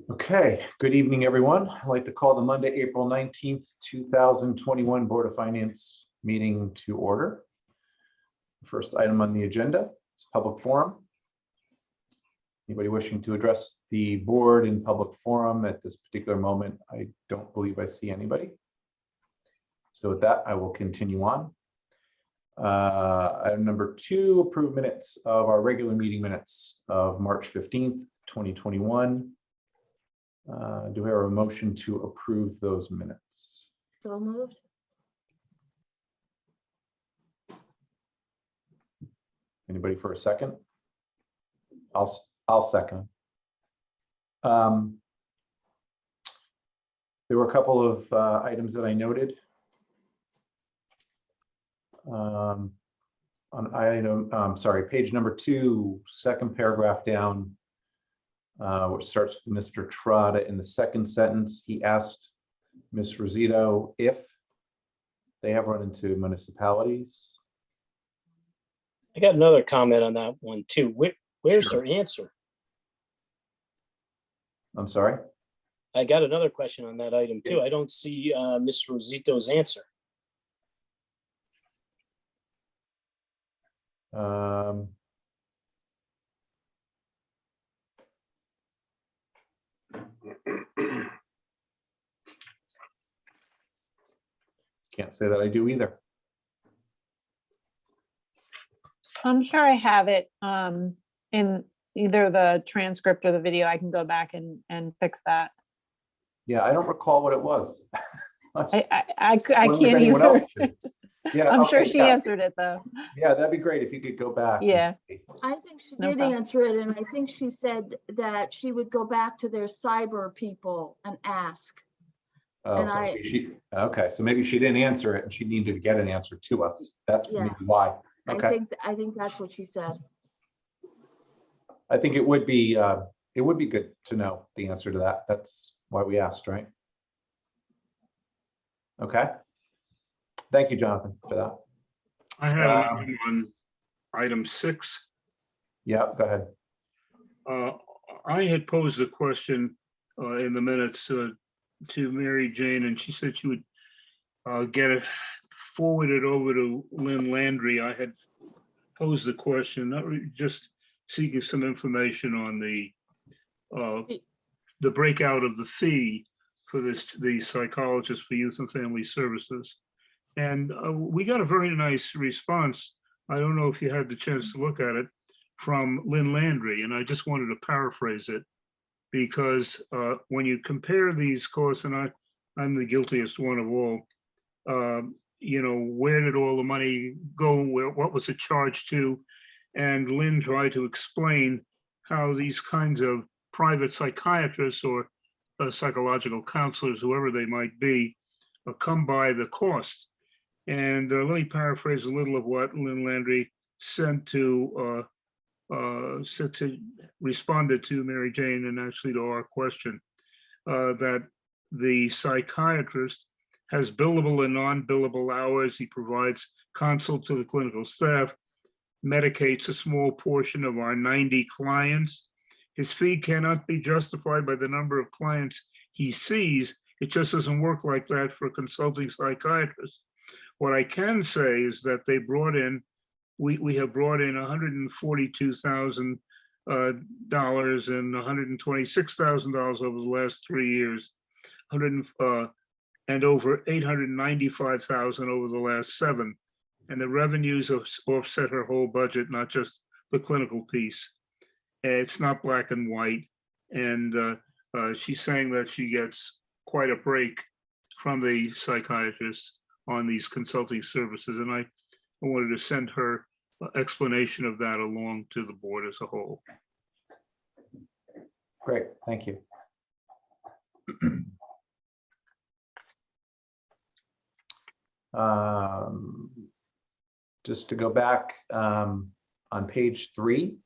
Okay, good evening, everyone. I'd like to call the Monday, April 19th, 2021 Board of Finance meeting to order. First item on the agenda is public forum. Anybody wishing to address the board in public forum at this particular moment? I don't believe I see anybody. So with that, I will continue on. Item number 2, approve minutes of our regular meeting minutes of March 15th, 2021. Do we have a motion to approve those minutes? So moved. Anybody for a second? I'll second. There were a couple of items that I noted. On item, sorry, page number 2, second paragraph down, which starts with Mr. Trotta. In the second sentence, he asked Ms. Rosito if they have run into municipalities. I got another comment on that one too. Where's Sure. her answer? I'm sorry. I got another question on that item too. I don't see Ms. Rosito's answer. Can't say that I do either. I'm sure I have it in either the transcript or the video. I can go back and fix that. Yeah, I don't recall what it was. I wonder if can't anyone either. else did. Yeah, I'm sure okay, she yeah. answered it though. Yeah, that'd be great if you could go back. Yeah. I think she No did problem. answer it, and I think she said that she would go back to their cyber people and ask. Oh, And so I- maybe okay, so maybe she didn't answer it and she needed to get an answer to us. That's Yeah. maybe why. Okay. I think that's what she said. I think it would be good to know the answer to that. That's why we asked, right? Okay. Thank you, Jonathan, for that. I have another one, item 6. Yeah, go ahead. I had posed a question in the minutes to Mary Jane, and she said she would get it forwarded over to Lynn Landry. I had posed the question, just seeking some information on the breakout of the fee for the psychologist for youth and family services. And we got a very nice response. I don't know if you had the chance to look at it, from Lynn Landry, and I just wanted to paraphrase it, because when you compare these costs, and I'm the guiltiest one of all, you know, where did all the money go? What was it charged to? And Lynn tried to explain how these kinds of private psychiatrists or psychological counselors, whoever they might be, come by the cost. And let me paraphrase a little of what Lynn Landry responded to Mary Jane, and actually to our question, that the psychiatrist has billable and non-billable hours. He provides consult to the clinical staff, medicates a small portion of our 90 clients. His fee cannot be justified by the number of clients he sees. It just doesn't work like that for a consulting psychiatrist. What I can say is that they brought in, we have brought in $142,000 and $126,000 over the last 3 years, and over $895,000 over the last 7. And the revenues offset her whole budget, not just the clinical piece. It's not black and white. And she's saying that she gets quite a break from the psychiatrist on these consulting services. And I wanted to send her explanation of that along to the board as a whole. Great, thank you. Just to go back on page 3,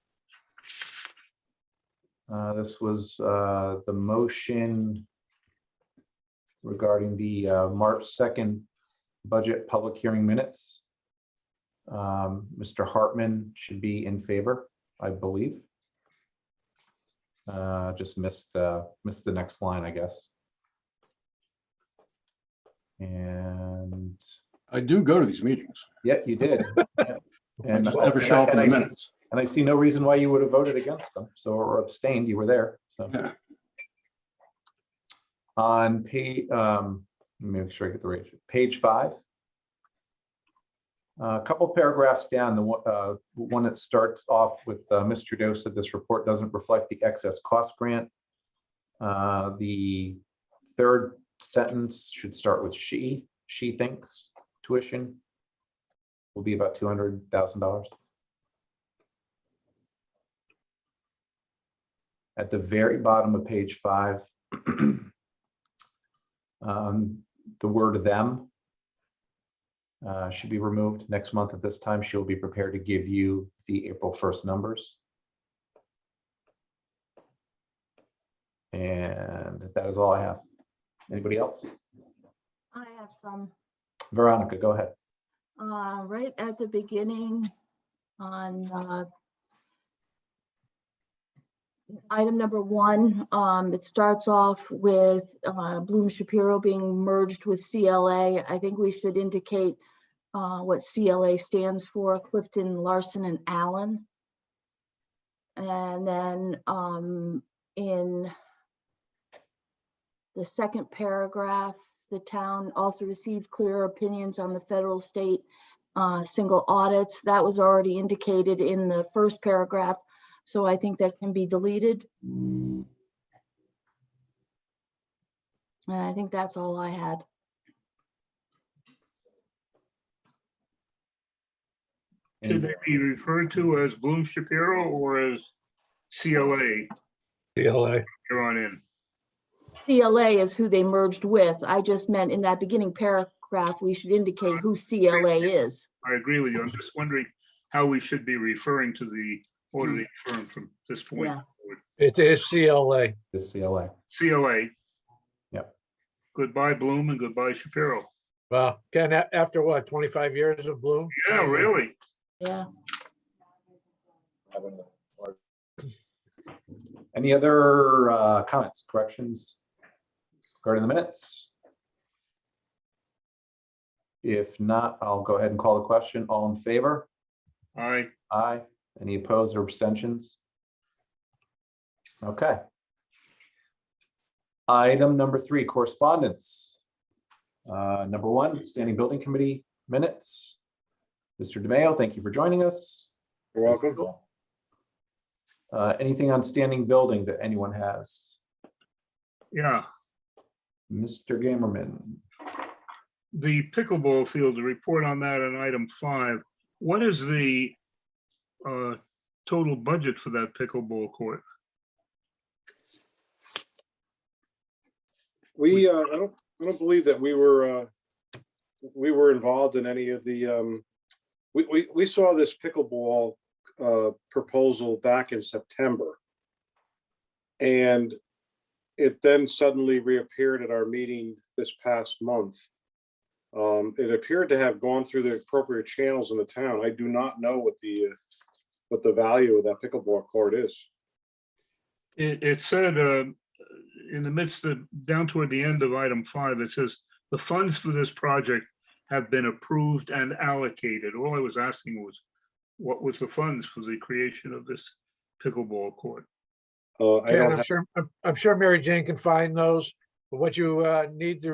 this was the motion regarding the March 2nd budget public hearing minutes. Mr. Hartman should be in favor, I believe. Just missed the next line, I guess. And I do go to these meetings. yeah, you did. I And just never show up in the minutes. And I see no reason why you would have voted against them. So, or abstained, you were there. So Yeah. on page, let me make sure I get the right, page 5. A couple paragraphs down, the one that starts off with Ms. Trudeau said this report doesn't reflect the excess cost grant. The third sentence should start with she thinks tuition will be about $200,000. At the very bottom of page 5, the word them should be removed. Next month at this time, she'll be prepared to give you the April 1st numbers. And that is all I have. Anybody else? I have some, Veronica, go ahead. right at the beginning on item number 1, it starts off with Bloom Shapiro being merged with CLA. I think we should indicate what CLA stands for, Clifton, Larson, and Allen. And then in the second paragraph, the town also received clear opinions on the federal state single audits. That was already indicated in the first paragraph. So I think that can be deleted. And I think that's all I had. Should they be referred to as Bloom Shapiro or as CLA? CLA. Here on in. CLA is who they merged with. I just meant in that beginning paragraph, we should indicate who CLA is. I agree with you. I'm just wondering how we should be referring to the auditing firm from this point Yeah. forward. It is CLA. This CLA. CLA. Yep. Goodbye Bloom and goodbye Shapiro. Well, Ken, after what, 25 years of Bloom? Yeah, really. Yeah. Any other comments, corrections regarding the minutes? If not, I'll go ahead and call the question. All in favor? Aye. Aye. Any opposed or abstentions? Okay. Item number 3, correspondence. Number 1, Standing Building Committee minutes. Mr. DeMayo, thank you for joining us. You're welcome. Anything on standing building that anyone has? Yeah. Mr. Gamerman. The pickleball field, the report on that in item 5, what is the total budget for that pickleball court? I don't believe that we were involved in any of the we saw this pickleball proposal back in September, and it then suddenly reappeared at our meeting this past month. It appeared to have gone through the appropriate channels in the town. I do not know what the value of that pickleball court is. It said in the midst of, down toward the end of item 5, it says the funds for this project have been approved and allocated. All I was asking was, what was the funds for the creation of this pickleball court? I Ken, don't have, I'm sure Mary Jane can find those. But what you need to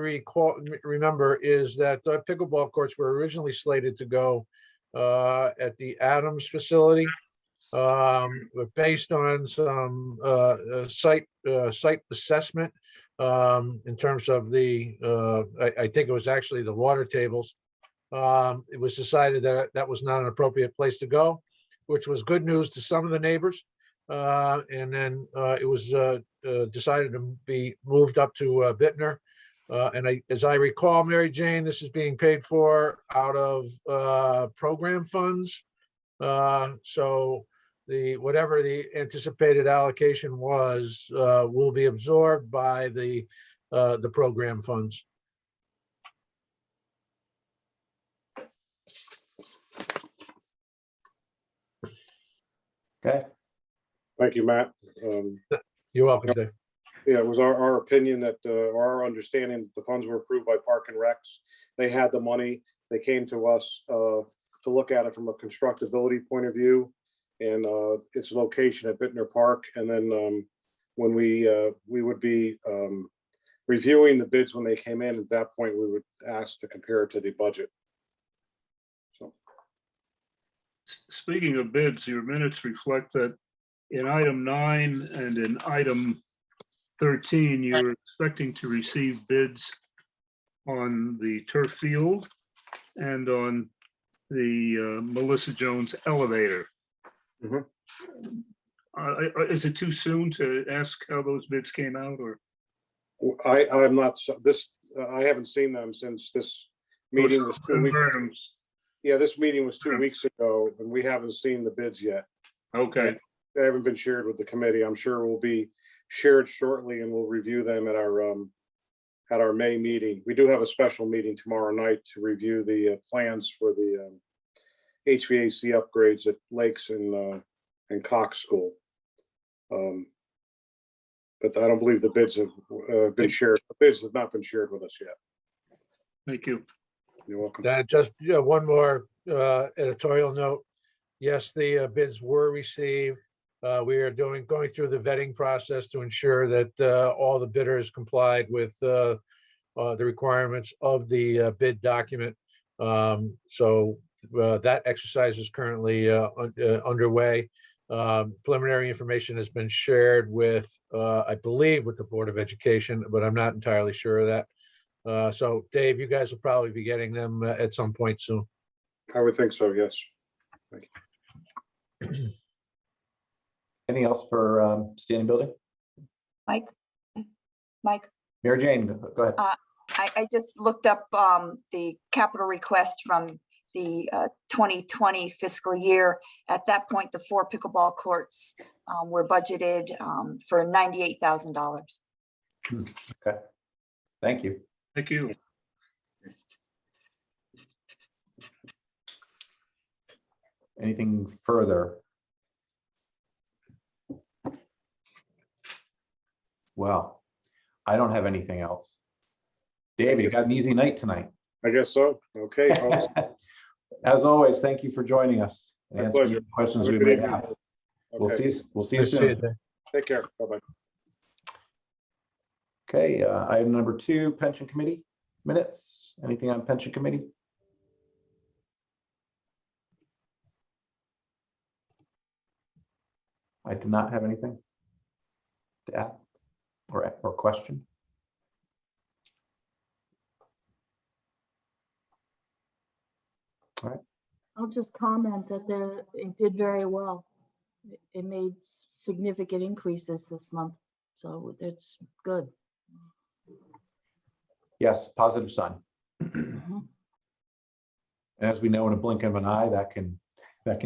remember is that the pickleball courts were originally slated to go at the Adams facility, but based on some site assessment in terms of the, I think it was actually the water tables. It was decided that that was not an appropriate place to go, which was good news to some of the neighbors. And then it was decided to be moved up to Bittner. And as I recall, Mary Jane, this is being paid for out of program funds. So whatever the anticipated allocation was will be absorbed by the program funds. Okay. thank you, Matt. You're welcome, Dave. Yeah, it was our opinion that, our understanding that the funds were approved by Park and Recs. They had the money. They came to us to look at it from a constructability point of view and its location at Bittner Park. And then when we would be reviewing the bids when they came in, at that point, we would ask to compare it to the budget. So, Speaking of bids, your minutes reflect that in item 9 and in item 13, you're expecting to receive bids on the turf field and on the Melissa Jones elevator. Mhm. Is it too soon to ask how those bids came out, or? I'm not, I haven't seen them since this meeting was 2 weeks. Yeah, this meeting was 2 weeks ago, and we haven't seen the bids yet. Okay, They haven't been shared with the committee. I'm sure will be shared shortly, and we'll review them at our May meeting. We do have a special meeting tomorrow night to review the plans for the HVAC upgrades at Lakes and Cox School. But I don't believe the bids have been shared. The bids have not been shared with us yet. thank you. You're welcome. Just one more editorial note. Yes, the bids were received. We are going through the vetting process to ensure that all the bidders complied with the requirements of the bid document. So that exercise is currently underway. Preliminary information has been shared with, I believe, with the Board of Education, but I'm not entirely sure of that. So Dave, you guys will probably be getting them at some point soon. I would think so, yes. Anything else for standing building? Mike? Mary Jane, go ahead. I just looked up the capital request from the 2020 fiscal year. At that point, the 4 pickleball courts were budgeted for $98,000. Okay, thank you. Thank you. Anything further? Well, I don't have anything else. Dave, you got an easy night tonight. I guess so. Okay. folks. As always, thank you for joining us and My answering pleasure. the questions Have a we good may evening. have. We'll Okay. see you Nice to see you, soon. Dave. Take care. Bye-bye. Okay, item number 2, pension committee minutes. Anything on pension committee? I did not have anything to add or question. I'll just comment that it did very well. It made significant increases this month, so that's good. Yes, positive sign. Mhm. And as we know, in a blink of an eye, that can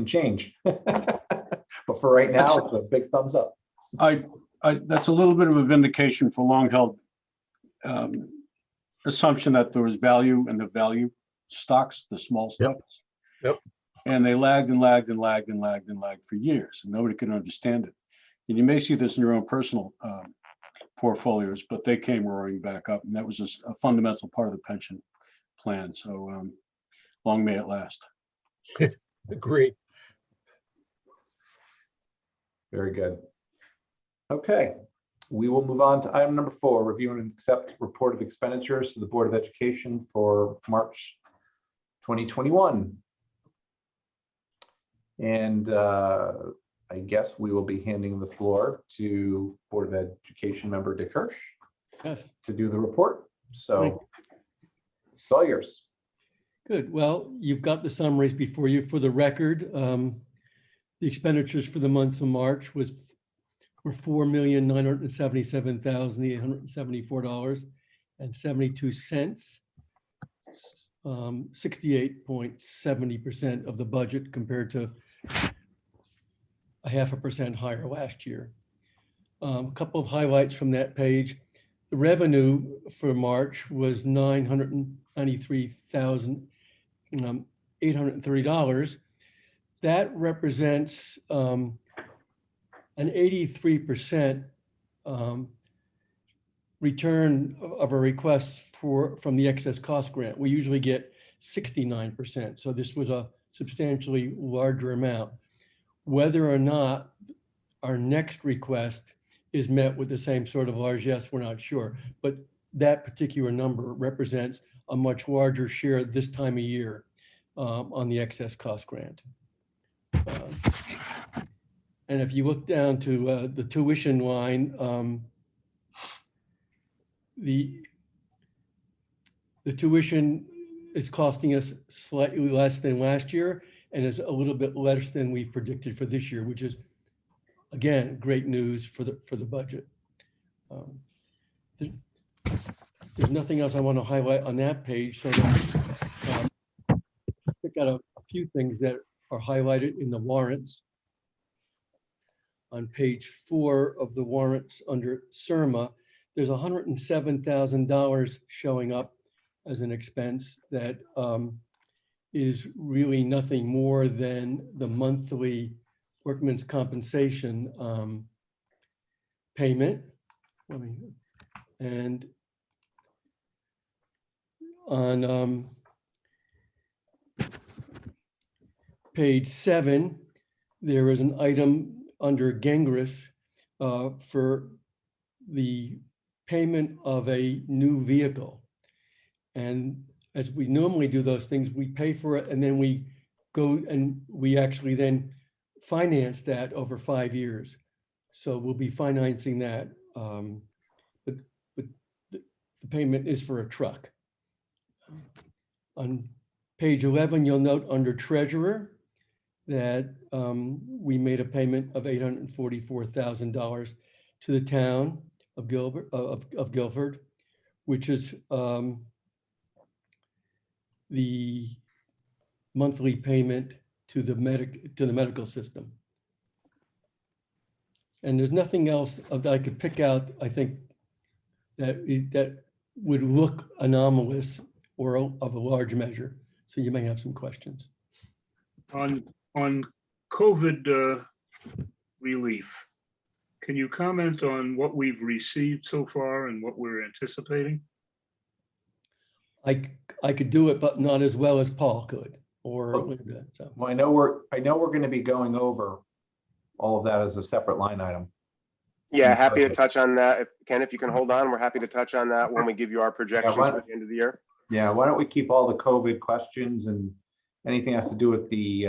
change. But for right now, it's a big thumbs up. That's a little bit of a vindication for long-held assumption that there was value in the value stocks, the small stocks. Yep. And they lagged and lagged and lagged and lagged and lagged for years, and nobody could understand it. And you may see this in your own personal portfolios, but they came roaring back up, and that was just a fundamental part of the pension plan. So long may it last. Agreed. Very good. Okay, we will move on to item number 4, review and accept report of expenditures to the Board of Education for March 2021. And I guess we will be handing the floor to Board of Education member Dick Hirsch Yes, to do the report. So it's all yours. good. Well, you've got the summaries before you. For the record, the expenditures for the month of March were $4,977,874.72, 68.70% of the budget compared to a 0.5% higher last year. A couple of highlights from that page. The revenue for March was $993,830. That represents an 83% return of a request from the excess cost grant. We usually get 69%. So this was a substantially larger amount. Whether or not our next request is met with the same sort of largesse, we're not sure. But that particular number represents a much larger share this time of year on the excess cost grant. And if you look down to the tuition line, the tuition is costing us slightly less than last year and is a little bit less than we predicted for this year, which is, again, great news for the budget. There's nothing else I want to highlight on that page. So pick out a few things that are highlighted in the warrants. On page 4 of the warrants under SERMA, there's $107,000 showing up as an expense that is really nothing more than the monthly workman's compensation payment. And on page 7, there is an item under Gengris for the payment of a new vehicle. And as we normally do those things, we pay for it and then we go and we actually then finance that over 5 years. So we'll be financing that. But the payment is for a truck. On page 11, you'll note under treasurer that we made a payment of $844,000 to the town of Guilford, which is the monthly payment to the medical system. And there's nothing else that I could pick out, I think, that would look anomalous or of a large measure. So you may have some questions. On COVID relief, can you comment on what we've received so far and what we're anticipating? I could do it, but not as well as Paul could, or so. Well, I know we're going to be going over all of that as a separate line item. Yeah, happy to touch on that. Ken, if you can hold on, we're happy to touch on that when we give you our projections for the end of the year. Yeah, why don't we keep all the COVID questions and anything that has to do with the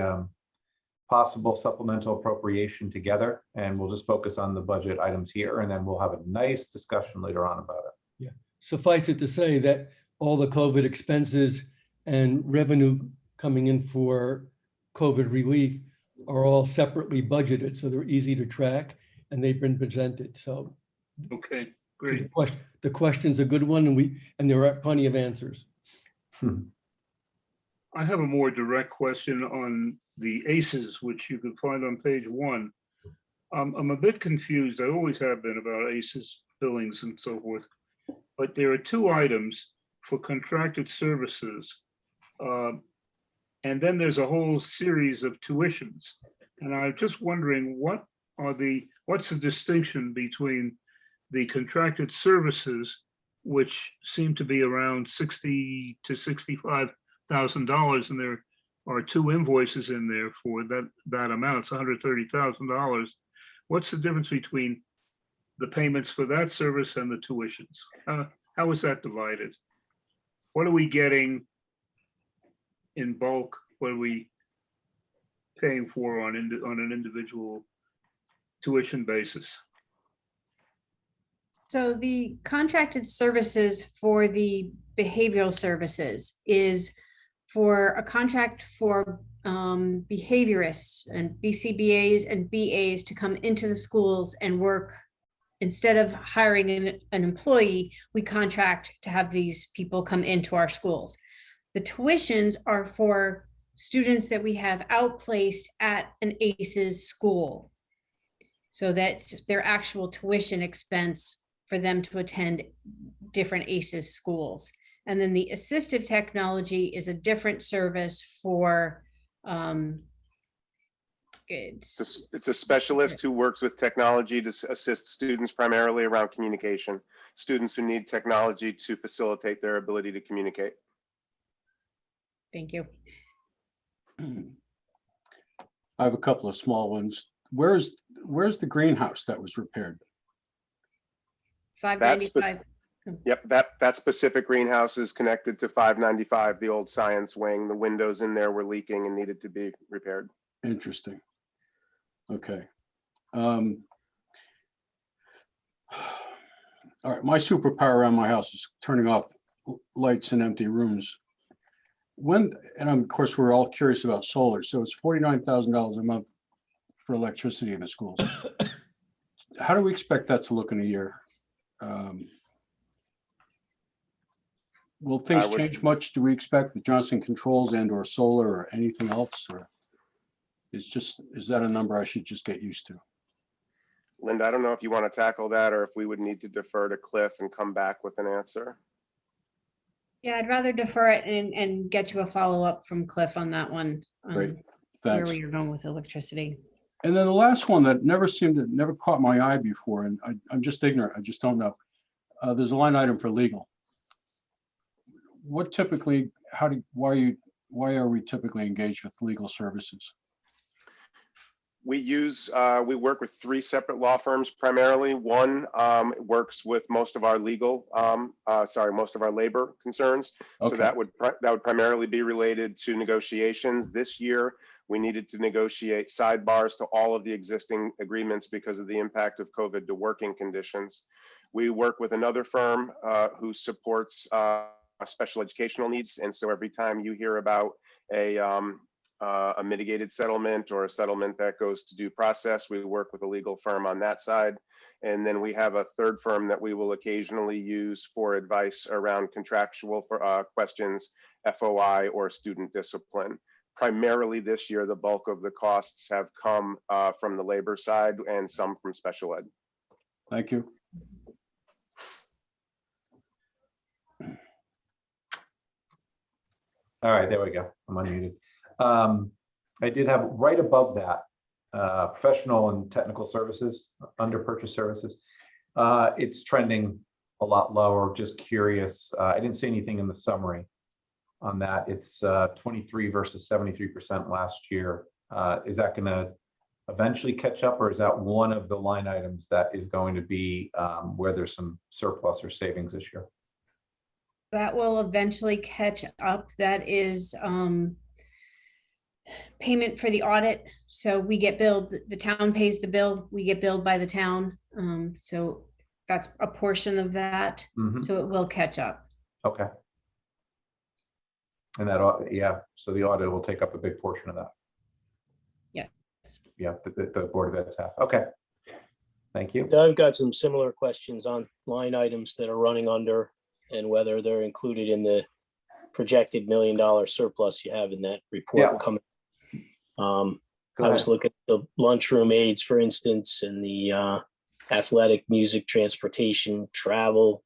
possible supplemental appropriation together, and we'll just focus on the budget items here, and then we'll have a nice discussion later on about it. Yeah, suffice it to say that all the COVID expenses and revenue coming in for COVID relief are all separately budgeted, so they're easy to track and they've been presented. So, okay, great. So the question's a good one, and there are plenty of answers. I have a more direct question on the ACEs, which you can find on page 1. I'm a bit confused. I always have been about ACEs billings and so forth, but there are 2 items for contracted services. And then there's a whole series of tuitions. And I'm just wondering what's the distinction between the contracted services, which seem to be around $60,000 to $65,000, and there are 2 invoices in there for that amount. It's $130,000. What's the difference between the payments for that service and the tuitions? How is that divided? What are we getting in bulk? What are we paying for on an individual tuition basis? So the contracted services for the behavioral services is for a contract for behaviorists and BCBAs and BAs to come into the schools and work. Instead of hiring an employee, we contract to have these people come into our schools. The tuitions are for students that we have outplaced at an ACES school. So that's their actual tuition expense for them to attend different ACES schools. And then the assistive technology is a different service for It's a specialist who works with technology to assist students primarily around communication. Students who need technology to facilitate their ability to communicate. Thank you. I have a couple of small ones. Where's the greenhouse that was repaired? 595. Yep, that specific greenhouse is connected to 595, the old science wing. The windows in there were leaking and needed to be repaired. Interesting. Okay. All right, my superpower around my house is turning off lights in empty rooms. And of course, we're all curious about solar. So it's $49,000 a month for electricity in the schools. How do we expect that to look in a year? Will things change much? Do we expect the Johnson Controls and/or solar or anything else? Or is that a number I should just get used to? Linda, I don't know if you want to tackle that or if we would need to defer to Cliff and come back with an answer. Yeah, I'd rather defer it and get you a follow-up from Cliff on that one. Great, Where thanks. you're going with electricity. And then the last one that never caught my eye before, and I'm just ignorant, I just don't know. There's a line item for legal. What typically, why are we typically engaged with legal services? We work with 3 separate law firms primarily. One works with most of our most of our labor concerns. Okay. So that would primarily be related to negotiations. This year, we needed to negotiate sidebars to all of the existing agreements because of the impact of COVID to working conditions. We work with another firm who supports special educational needs. And so every time you hear about a mitigated settlement or a settlement that goes to due process, we work with a legal firm on that side. And then we have a third firm that we will occasionally use for advice around contractual questions, FOI, or student discipline. Primarily this year, the bulk of the costs have come from the labor side and some from special ed. Thank you. All right, there we go. I'm unmuted. I did have right above that, professional and technical services under purchase services. It's trending a lot lower. Just curious. I didn't see anything in the summary on that. It's 23 versus 73% last year. Is that going to eventually catch up, or is that one of the line items that is going to be where there's some surplus or savings this year? That will eventually catch up. That is payment for the audit. So we get billed, the town pays the bill, we get billed by the town. So that's a portion of that. Mhm. So it will catch up. Okay. And that, yeah, so the audit will take up a big portion of that. Yeah. Yeah, the Board of Ed staff. Okay. Thank you. I've got some similar questions on line items that are running under and whether they're included in the projected $1 million surplus you have in that report. Yeah. Coming. Go I was ahead. looking at the lunchroom aides, for instance, and the athletic, music, transportation, travel,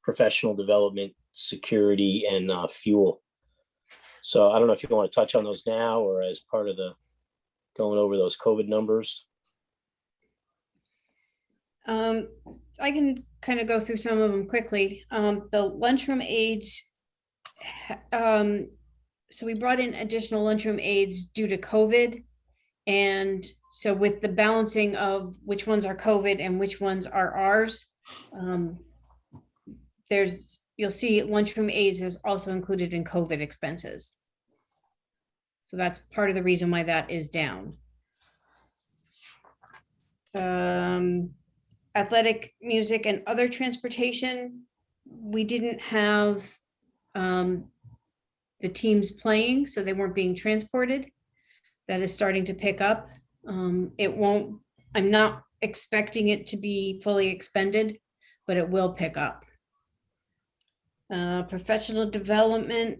professional development, security, and fuel. So I don't know if you want to touch on those now or as part of the going over those COVID numbers. I can kind of go through some of them quickly. The lunchroom aides, so we brought in additional lunchroom aides due to COVID. And so with the balancing of which ones are COVID and which ones are ours, you'll see lunchroom aides is also included in COVID expenses. So that's part of the reason why that is down. Athletic, music, and other transportation, we didn't have the teams playing, so they weren't being transported. That is starting to pick up. I'm not expecting it to be fully expended, but it will pick up. Professional development.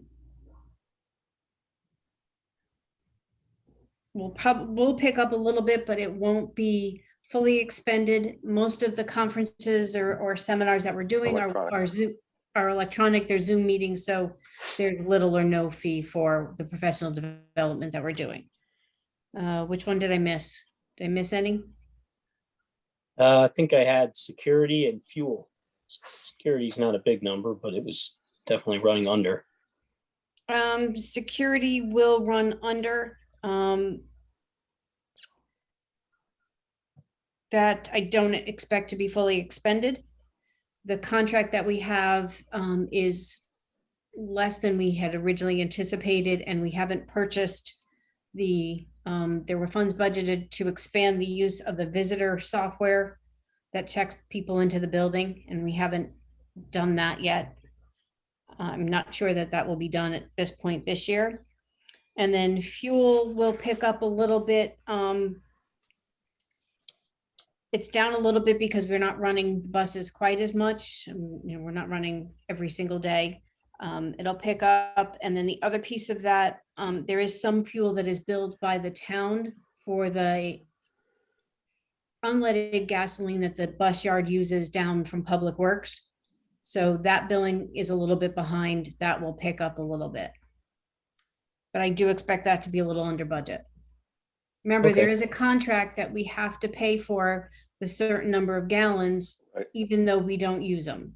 We'll pick up a little bit, but it won't be fully expended. Most of the conferences or seminars that we're doing are electronic, they're Zoom meetings, so there's little or no fee for the professional development that we're doing. Which one did I miss? Did I miss any? I think I had security and fuel. Security's not a big number, but it was definitely running under. Security will run under. That I don't expect to be fully expended. The contract that we have is less than we had originally anticipated, and we haven't purchased there were funds budgeted to expand the use of the visitor software that checks people into the building, and we haven't done that yet. I'm not sure that that will be done at this point this year. And then fuel will pick up a little bit. It's down a little bit because we're not running the buses quite as much. We're not running every single day. It'll pick up. And then the other piece of that, there is some fuel that is billed by the town for the unleaded gasoline that the bus yard uses down from Public Works. So that billing is a little bit behind. That will pick up a little bit. But I do expect that to be a little under budget. Remember, there Okay. is a contract that we have to pay for the certain number of gallons, Right. even though we don't use them.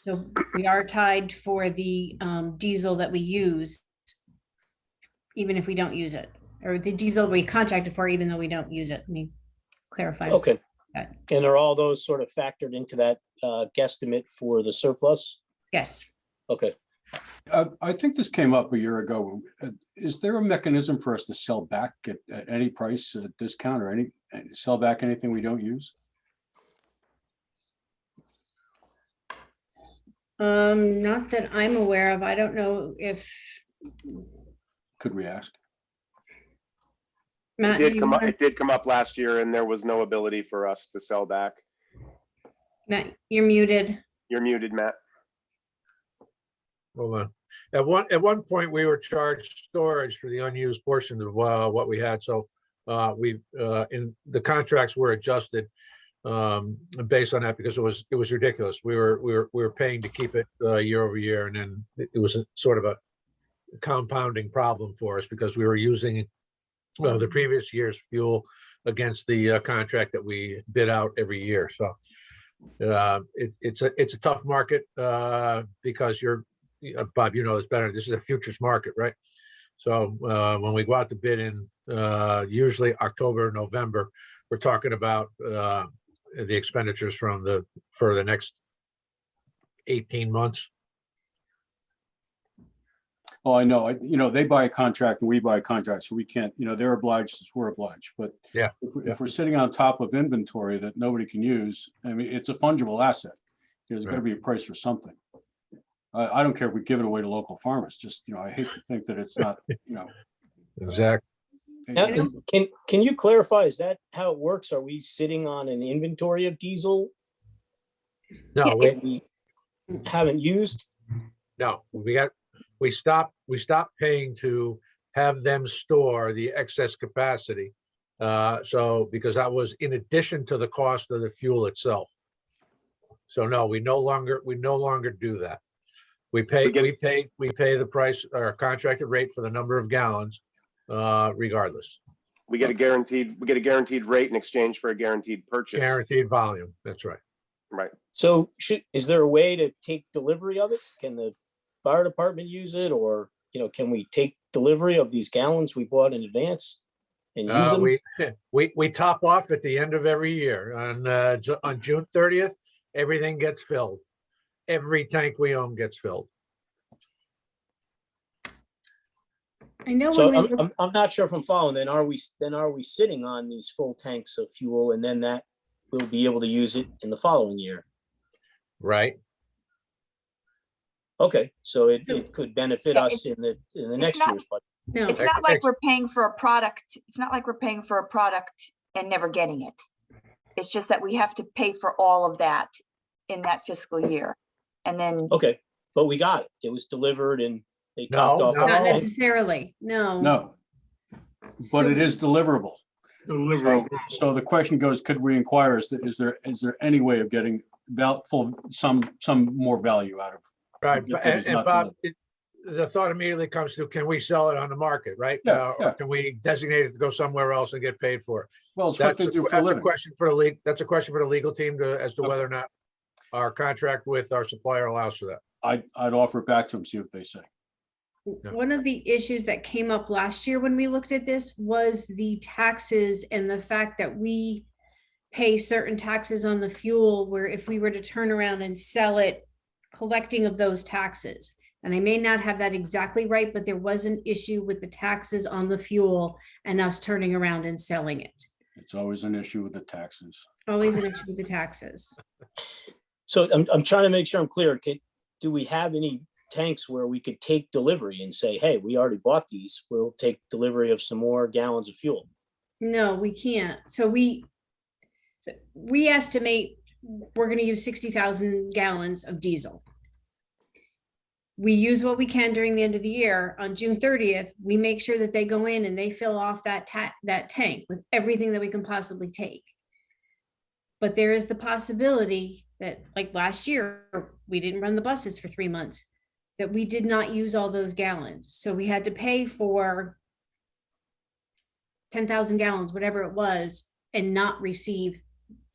So we are tied for the diesel that we use, even if we don't use it, or the diesel we contracted for, even though we don't use it. Let me clarify. Okay. that. And are all those sort of factored into that guesstimate for the surplus? Yes. Okay. I think this came up a year ago. Is there a mechanism for us to sell back at any price, discount, or sell back anything we don't use? Not that I'm aware of. I don't know if Could we ask? Matt, do you want, It did come up last year and there was no ability for us to sell back. Matt, you're muted. You're muted, Matt. Hold on. At one point, we were charged storage for the unused portion of what we had. So in the contracts were adjusted based on that because it was ridiculous. We were paying to keep it year over year, and then it was sort of a compounding problem for us because we were using the previous year's fuel against the contract that we bid out every year. So it's a tough market because Bob, you know this better. This is a futures market, right? So when we go out to bid in usually October, November, we're talking about the expenditures for the next 18 months. Oh, I know. They buy a contract and we buy a contract, so we can't. They're obliged as we're obliged. But Yeah, if we're sitting on top of inventory that nobody can use, I mean, it's a fungible asset. There's got to be a price for something. I don't care if we give it away to local farmers. Just I hate to think that it's not. Exactly. Now, can you clarify, is that how it works? Are we sitting on an inventory of diesel No, that we haven't used? No, we stopped paying to have them store the excess capacity. So because that was in addition to the cost of the fuel itself. So no, we no longer do that. We pay the price or contracted rate for the number of gallons, regardless. We get a guaranteed rate in exchange for a guaranteed purchase. Guaranteed volume. That's right. Right. So is there a way to take delivery of it? Can the fire department use it, or can we take delivery of these gallons we bought in advance and use them? We top off at the end of every year on June 30th. Everything gets filled. Every tank we own gets filled. I know. So when we I'm not sure if I'm following. Then are we sitting on these full tanks of fuel, and then that we'll be able to use it in the following year? Right. Okay, so it could benefit Yeah, us in the next not- year's budget. No, It's not like we're paying for a product. It's not like we're paying for a product and never getting it. It's just that we have to pay for all of that in that fiscal year. And then, Okay, but we got it. It was delivered and they No, topped off. no. not necessarily. No. No, but So- it is deliverable. So the question goes: could we inquire? Is there any way of getting some more value out of? Right. if it is And not Bob, the thought immediately comes to, can we sell it on the market, right? Yeah, Or can we designate it to go somewhere else and get paid for it? Well, it's what they do for a That's a living. question for that's a question for the legal team as to whether or not our contract with our supplier allows for that. I'd offer it back to them, see what they say. Yeah. One of the issues that came up last year when we looked at this was the taxes and the fact that we pay certain taxes on the fuel, where if we were to turn around and sell it, collecting of those taxes. And I may not have that exactly right, but there was an issue with the taxes on the fuel and us turning around and selling it. It's always an issue with the taxes. Always an issue with the taxes. So I'm trying to make sure I'm clear. Do we have any tanks where we could take delivery and say, hey, we already bought these, we'll take delivery of some more gallons of fuel? No, we can't. So we estimate we're going to use 60,000 gallons of diesel. We use what we can during the end of the year. On June 30th, we make sure that they go in and they fill off that tank with everything that we can possibly take. But there is the possibility that, like last year, we didn't run the buses for 3 months, that we did not use all those gallons. So we had to pay for 10,000 gallons, whatever it was, and not receive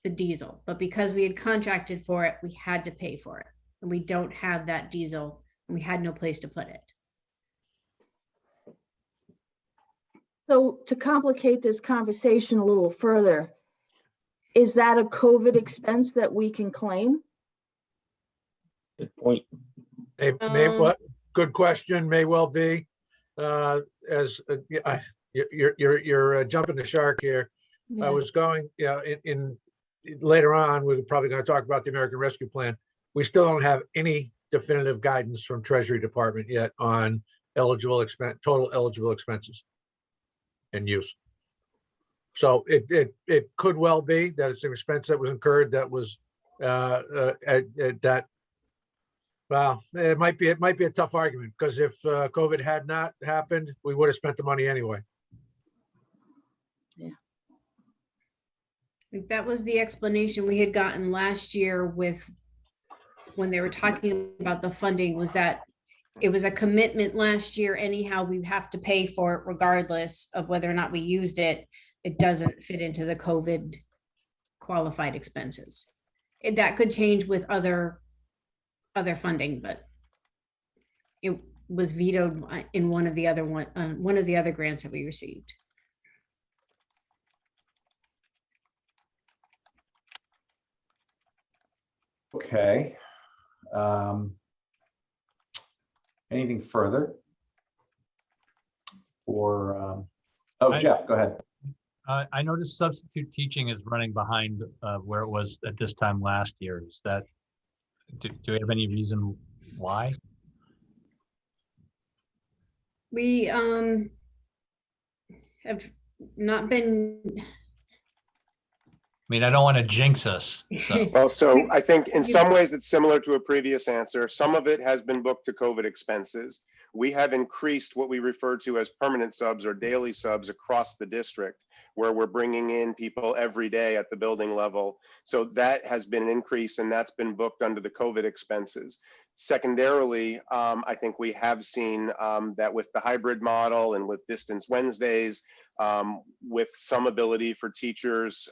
the diesel. But because we had contracted for it, we had to pay for it. And we don't have that diesel. We had no place to put it. So to complicate this conversation a little further, is that a COVID expense that we can claim? Good point. Good question, may well be. You're jumping the shark here. Yeah. I was going, in later on, we're probably going to talk about the American Rescue Plan. We still don't have any definitive guidance from Treasury Department yet on total eligible expenses and use. So it could well be that it's an expense that was incurred that was well, it might be a tough argument, because if COVID had not happened, we would have spent the money anyway. Yeah. That was the explanation we had gotten last year when they were talking about the funding, was that it was a commitment last year. Anyhow, we have to pay for it regardless of whether or not we used it. It doesn't fit into the COVID qualified expenses. That could change with other funding, but it was vetoed in one of the other grants that we received. Okay. Anything further? Or, Jeff, go ahead. I noticed substitute teaching is running behind where it was at this time last year. Is that, do we have any reason why? We have not been. I mean, I don't want to jinx us. So. Well, so I think in some ways it's similar to a previous answer. Some of it has been booked to COVID expenses. We have increased what we refer to as permanent subs or daily subs across the district, where we're bringing in people every day at the building level. So that has been an increase, and that's been booked under the COVID expenses. Secondarily, I think we have seen that with the hybrid model and with distance Wednesdays, with some ability for teachers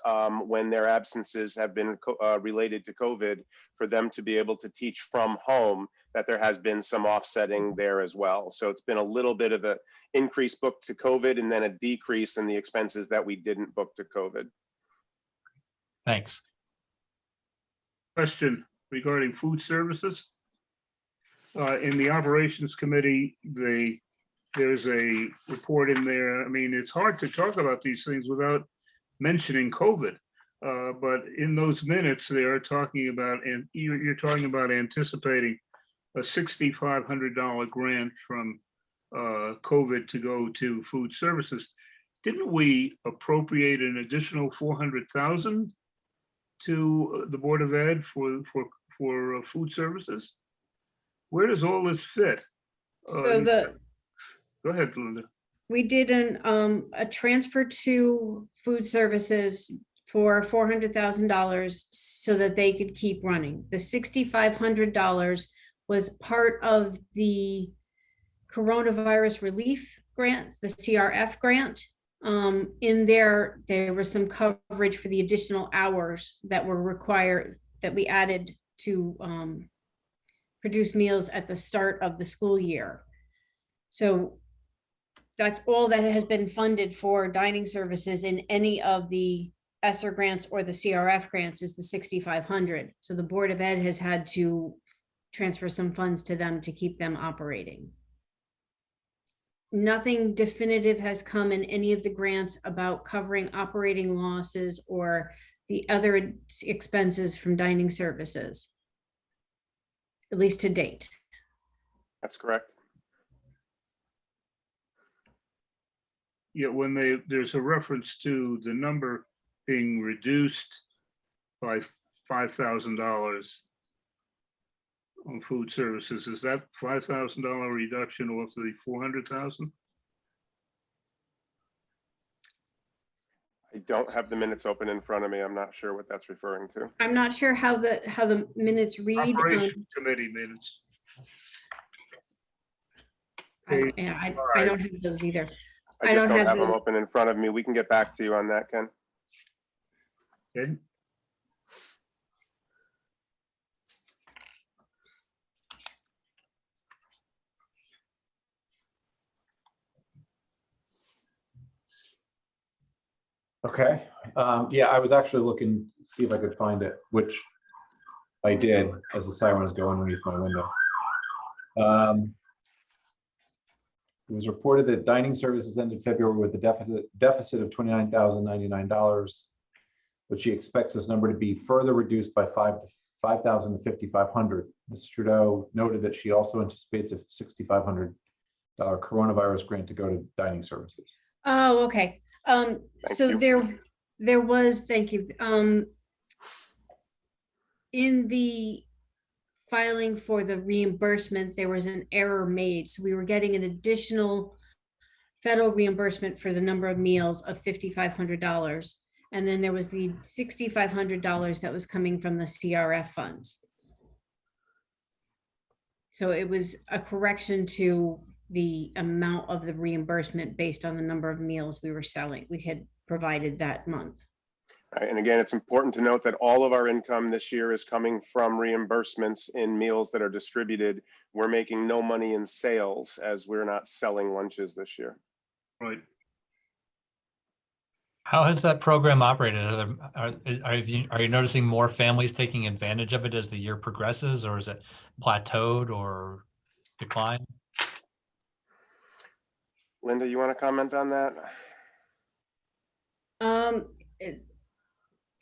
when their absences have been related to COVID, for them to be able to teach from home, that there has been some offsetting there as well. So it's been a little bit of an increase booked to COVID and then a decrease in the expenses that we didn't book to COVID. Thanks. Question regarding food services. In the operations committee, there's a report in there. I mean, it's hard to talk about these things without mentioning COVID. But in those minutes, they are talking about, and you're talking about anticipating a $6,500 grant from COVID to go to food services. Didn't we appropriate an additional $400,000 to the Board of Ed for food services? Where does all this fit? So Go ahead, Linda. we did a transfer to food services for $400,000 so that they could keep running. The $6,500 was part of the coronavirus relief grants, the CRF grant. In there was some coverage for the additional hours that were required, that we added to produce meals at the start of the school year. So that's all that has been funded for dining services in any of the ESSER grants or the CRF grants is the 6,500. So the Board of Ed has had to transfer some funds to them to keep them operating. Nothing definitive has come in any of the grants about covering operating losses or the other expenses from dining services, at least to date. That's correct. Yeah, when there's a reference to the number being reduced by $5,000 on food services, is that $5,000 reduction off the 400,000? I don't have the minutes open in front of me. I'm not sure what that's referring to. I'm not sure how the minutes read. Operation Committee minutes. I don't have those either. I just don't have them those. open in front of me. We can get back to you on that, Ken. Okay. Okay, yeah, I was actually looking, see if I could find it, which I did as the siren was going underneath my window. It was reported that dining services ended February with a deficit of $29,099, but she expects this number to be further reduced by $5,000 to $5,500. Ms. Trudeau noted that she also anticipates a $6,500 coronavirus grant to go to dining services. Oh, okay. So there was, thank you. In the filing for the reimbursement, there was an error made. So we were getting an additional federal reimbursement for the number of meals of $5,500. And then there was the $6,500 that was coming from the CRF funds. So it was a correction to the amount of the reimbursement based on the number of meals we were selling, we had provided that month. Right, and again, it's important to note that all of our income this year is coming from reimbursements in meals that are distributed. We're making no money in sales as we're not selling lunches this year. Right. How has that program operated? Are you noticing more families taking advantage of it as the year progresses, or is it plateaued or declined? Linda, you want to comment on that?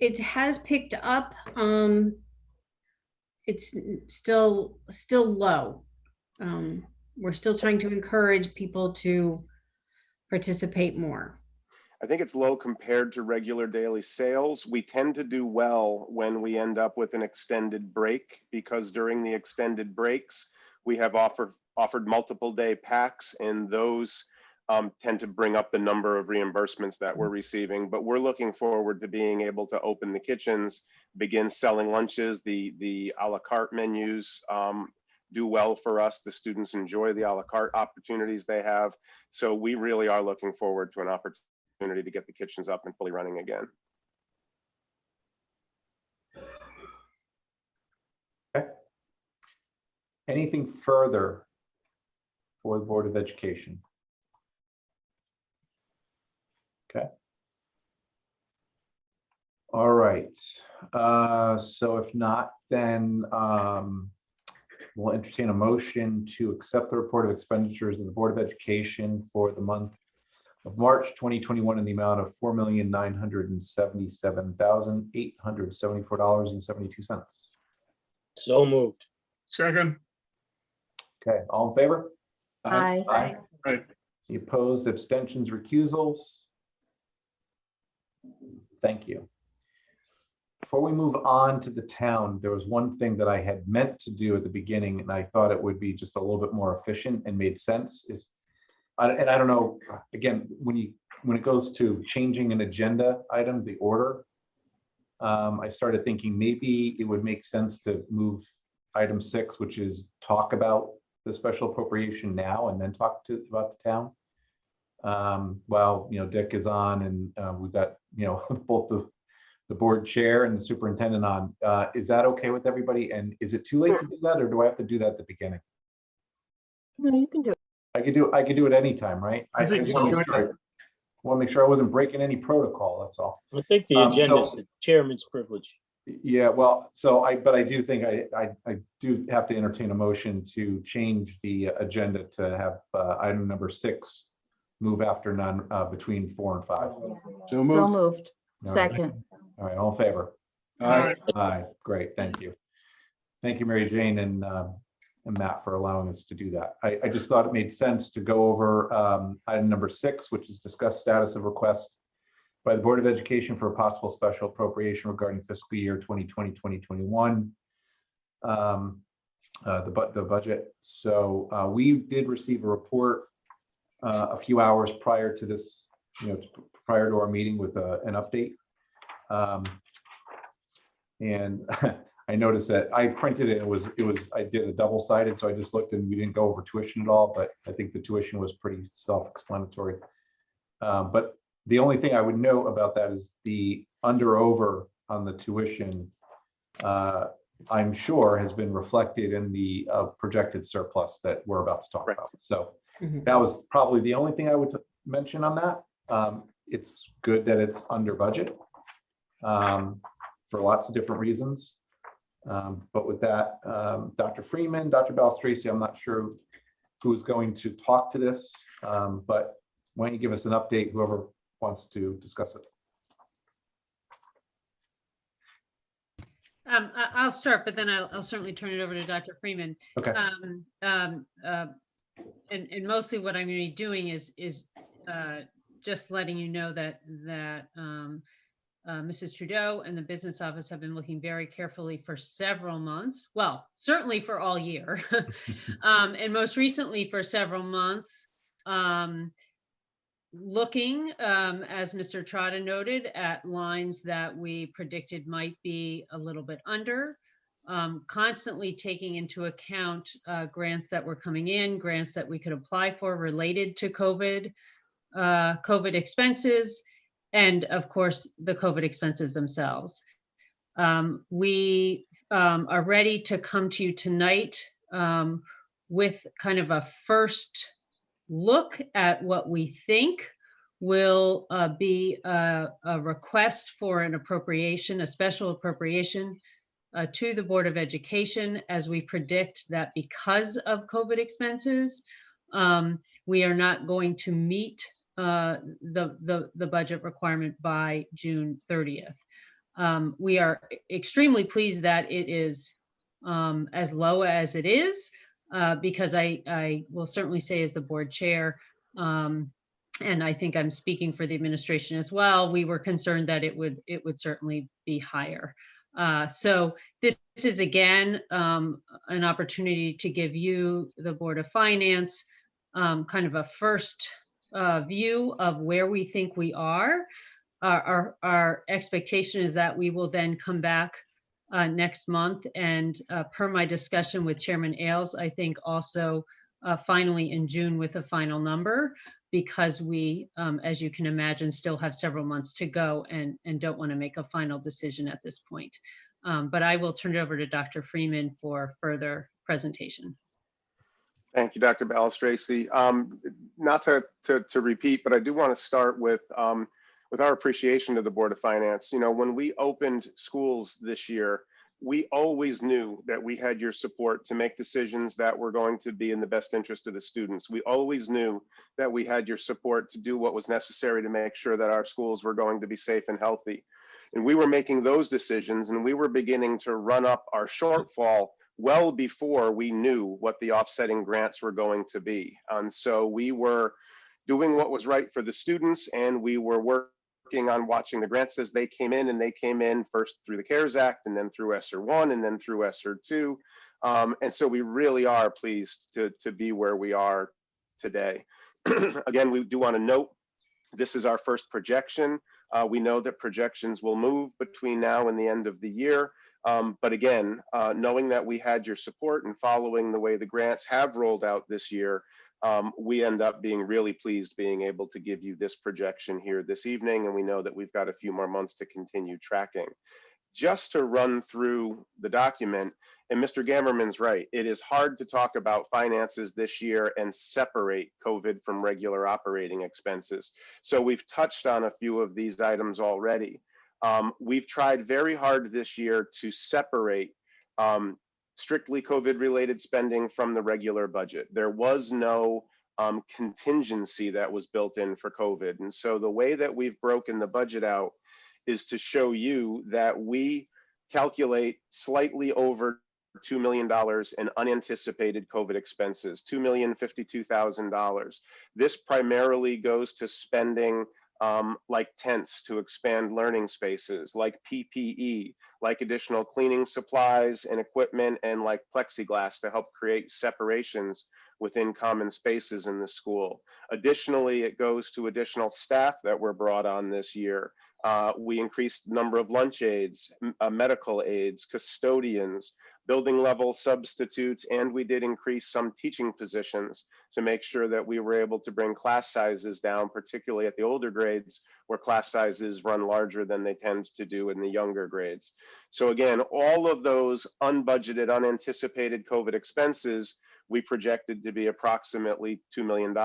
It has picked up. It's still low. We're still trying to encourage people to participate more. I think it's low compared to regular daily sales. We tend to do well when we end up with an extended break, because during the extended breaks, we have offered multiple day packs, and those tend to bring up the number of reimbursements that we're receiving. But we're looking forward to being able to open the kitchens, begin selling lunches. The a la carte menus do well for us. The students enjoy the a la carte opportunities they have. So we really are looking forward to an opportunity to get the kitchens up and fully running again. Okay. Anything further for the Board of Education? Okay. All right. So if not, then we'll entertain a motion to accept the report of expenditures of the Board of Education for the month of March 2021 in the amount of $4,977,874.72. So moved. Second. Okay, all in favor? Aye. Aye. Aye. Any opposed, abstentions, recusals? Thank you. Before we move on to the town, there was one thing that I had meant to do at the beginning, and I thought it would be just a little bit more efficient and made sense. And I don't know, again, when it goes to changing an agenda item, the order, I started thinking maybe it would make sense to move item 6, which is talk about the special appropriation now and then talk about the town. While, Dick is on and we've got, both the board chair and the superintendent on. Is that okay with everybody? And is it too late to do that, or do I have to do that at the beginning? No, you can do it. I could do it anytime, right? I think just want to make sure I wasn't breaking any protocol, that's all. I think the agenda is the chairman's privilege. Yeah, well, but I do think I do have to entertain a motion to change the agenda to have item number 6 move after none between 4 and 5. So So moved. moved. All right. Second. All right, all in favor? Aye. Aye, great, thank you. Thank you, Mary Jane and Matt, for allowing us to do that. I just thought it made sense to go over item number 6, which is discuss status of request by the Board of Education for a possible special appropriation regarding fiscal year 2020-2021, the budget. So we did receive a report a few hours prior to this, prior to our meeting with an update. And I noticed that I printed it. I did a double-sided, so I just looked and we didn't go over tuition at all, but I think the tuition was pretty self-explanatory. But the only thing I would note about that is the under/over on the tuition, I'm sure has been reflected in the projected surplus that we're about to talk about. So that was probably the only thing I would mention on that. It's good that it's under budget for lots of different reasons. But with that, Dr. Freeman, Dr. Balestracci, I'm not sure who's going to talk to this, but why don't you give us an update, whoever wants to discuss it. I'll start, but then I'll certainly turn it over to Dr. Freeman. Okay. And mostly what I'm going to be doing is just letting you know that Mrs. Trudeau and the business office have been looking very carefully for several months. Well, certainly for all year, and most recently for several months, looking, as Mr. Trotta noted, at lines that we predicted might be a little bit under, constantly taking into account grants that were coming in, grants that we could apply for related to COVID expenses, and of course, the COVID expenses themselves. We are ready to come to you tonight with kind of a first look at what we think will be a request for an appropriation, a special appropriation to the Board of Education, as we predict that because of COVID expenses, we are not going to meet the budget requirement by June 30th. We are extremely pleased that it is as low as it is, because I will certainly say, as the board chair, and I think I'm speaking for the administration as well, we were concerned that it would certainly be higher. So this is again an opportunity to give you, the Board of Finance, kind of a first view of where we think we are. Our expectation is that we will then come back next month, and per my discussion with Chairman Ailes, I think also finally in June with a final number, because we, as you can imagine, still have several months to go and don't want to make a final decision at this point. But I will turn it over to Dr. Freeman for further presentation. Thank you, Dr. Balestracci. Not to repeat, but I do want to start with our appreciation to the Board of Finance. When we opened schools this year, we always knew that we had your support to make decisions that were going to be in the best interest of the students. We always knew that we had your support to do what was necessary to make sure that our schools were going to be safe and healthy. And we were making those decisions, and we were beginning to run up our shortfall well before we knew what the offsetting grants were going to be. And so we were doing what was right for the students, and we were working on watching the grants as they came in, and they came in first through the CARES Act, and then through ESSER 1, and then through ESSER 2. And so we really are pleased to be where we are today. Again, we do want to note, this is our first projection. We know that projections will move between now and the end of the year. But again, knowing that we had your support and following the way the grants have rolled out this year, we end up being really pleased being able to give you this projection here this evening. And we know that we've got a few more months to continue tracking. Just to run through the document, and Mr. Gammerman's right, it is hard to talk about finances this year and separate COVID from regular operating expenses. So we've touched on a few of these items already. We've tried very hard this year to separate strictly COVID-related spending from the regular budget. There was no contingency that was built in for COVID. And so the way that we've broken the budget out is to show you that we calculate slightly over $2 million in unanticipated COVID expenses, $2,052,000. This primarily goes to spending like tents to expand learning spaces, like PPE, like additional cleaning supplies and equipment, and like plexiglass to help create separations within common spaces in the school. Additionally, it goes to additional staff that were brought on this year. We increased the number of lunch aides, medical aides, custodians, building level substitutes, and we did increase some teaching positions to make sure that we were able to bring class sizes down, particularly at the older grades where class sizes run larger than they tend to do in the younger grades. So again, all of those unbudgeted, unanticipated COVID expenses, we projected to be approximately $2 million.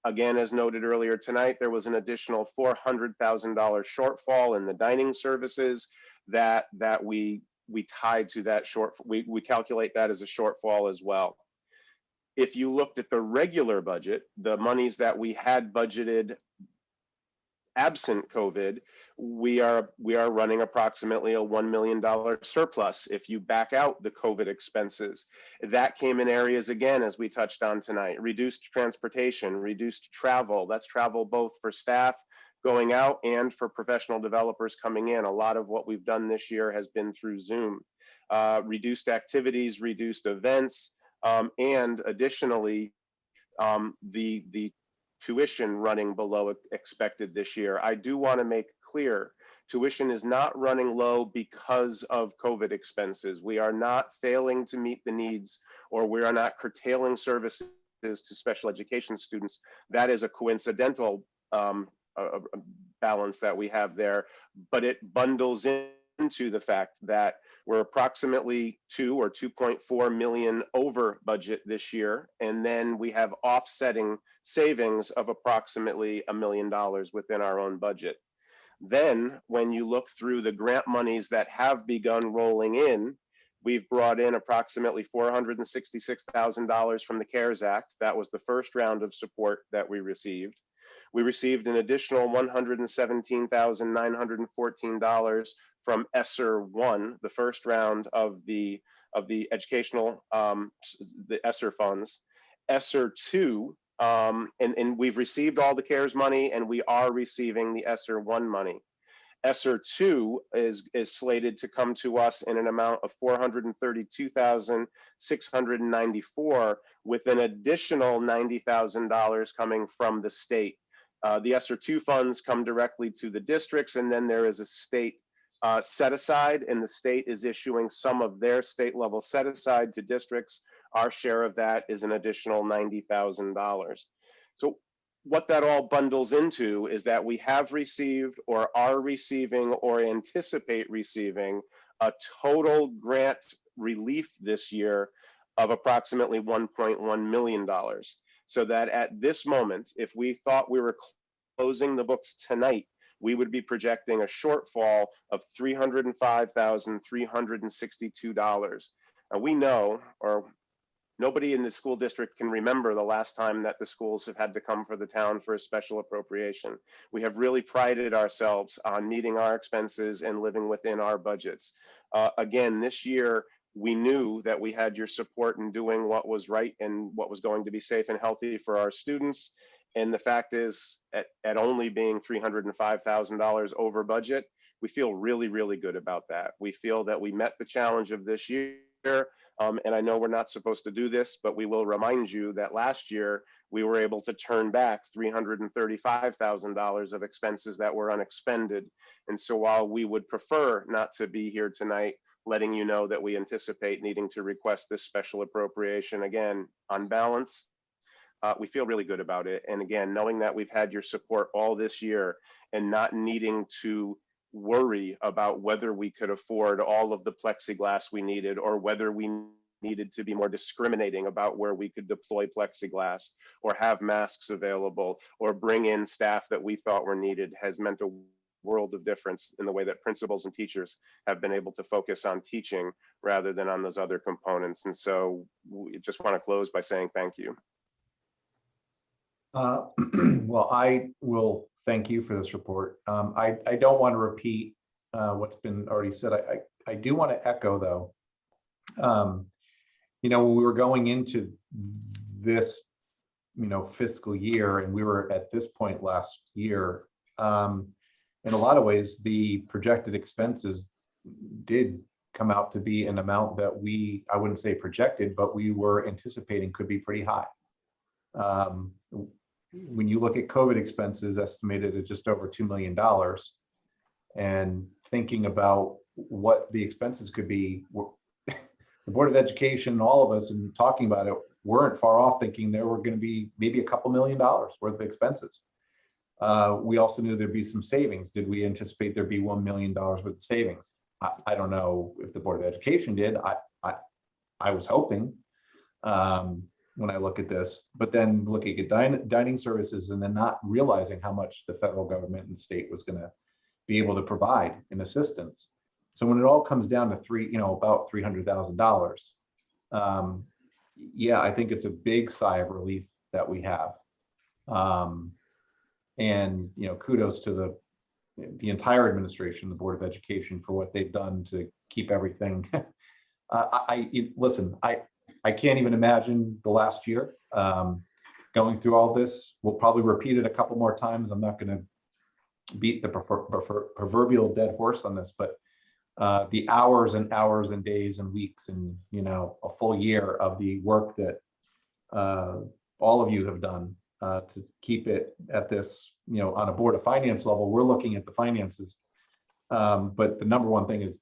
Again, as noted earlier tonight, there was an additional $400,000 shortfall in the dining services that we tied to that we calculate that as a shortfall as well. If you looked at the regular budget, the monies that we had budgeted absent COVID, we are running approximately a $1 million surplus if you back out the COVID expenses. That came in areas, again, as we touched on tonight, reduced transportation, reduced travel. That's travel both for staff going out and for professional developers coming in. A lot of what we've done this year has been through Zoom. Reduced activities, reduced events, and additionally, the tuition running below expected this year. I do want to make clear, tuition is not running low because of COVID expenses. We are not failing to meet the needs, or we are not curtailing services to special education students. That is a coincidental balance that we have there, but it bundles into the fact that we're approximately 2 or 2.4 million over budget this year, and then we have offsetting savings of approximately $1 million within our own budget. Then when you look through the grant monies that have begun rolling in, we've brought in approximately $466,000 from the CARES Act. That was the first round of support that we received. We received an additional $117,914 from ESSER 1, the first round of the educational, the ESSER funds. ESSER 2, and we've received all the CARES money, and we are receiving the ESSER 1 money. ESSER 2 is slated to come to us in an amount of $432,694, with an additional $90,000 coming from the state. The ESSER 2 funds come directly to the districts, and then there is a state set aside, and the state is issuing some of their state level set aside to districts. Our share of that is an additional $90,000. So what that all bundles into is that we have received, or are receiving, or anticipate receiving a total grant relief this year of approximately $1.1 million. So that at this moment, if we thought we were closing the books tonight, we would be projecting a shortfall of $305,362. And we know, or nobody in the school district can remember the last time that the schools have had to come for the town for a special appropriation. We have really prided ourselves on meeting our expenses and living within our budgets. Again, this year, we knew that we had your support in doing what was right and what was going to be safe and healthy for our students. And the fact is, at only being $305,000 over budget, we feel really, really good about that. We feel that we met the challenge of this year. And I know we're not supposed to do this, but we will remind you that last year we were able to turn back $335,000 of expenses that were unexpended. And so while we would prefer not to be here tonight letting you know that we anticipate needing to request this special appropriation. Again, on balance, we feel really good about it. And again, knowing that we've had your support all this year and not needing to worry about whether we could afford all of the plexiglass we needed, or whether we needed to be more discriminating about where we could deploy plexiglass or have masks available or bring in staff that we thought were needed, has meant a world of difference in the way that principals and teachers have been able to focus on teaching rather than on those other components. And so we just want to close by saying thank you. Well, I will thank you for this report. I don't want to repeat what's been already said. I do want to echo, though, when we were going into this, fiscal year, and we were at this point last year, in a lot of ways, the projected expenses did come out to be an amount that I wouldn't say projected, but we were anticipating could be pretty high. When you look at COVID expenses estimated at just over $2 million, and thinking about what the expenses could be, the Board of Education, all of us, and talking about it, weren't far off thinking there were going to be maybe a couple $1 million worth of expenses. We also knew there'd be some savings. Did we anticipate there'd be $1 million worth of savings? I don't know if the Board of Education did. I was hoping. When I look at this, but then looking at dining services and then not realizing how much the federal government and state was going to be able to provide in assistance. So when it all comes down to about $300,000, yeah, I think it's a big sigh of relief that we have. And kudos to the entire administration, the Board of Education, for what they've done to keep everything. Listen, I can't even imagine the last year going through all this. We'll probably repeat it a couple more times. I'm not going to beat the proverbial dead horse on this, but the hours and hours and days and weeks and a full year of the work that all of you have done to keep it at this, on a Board of Finance level. We're looking at the finances. But the number one thing is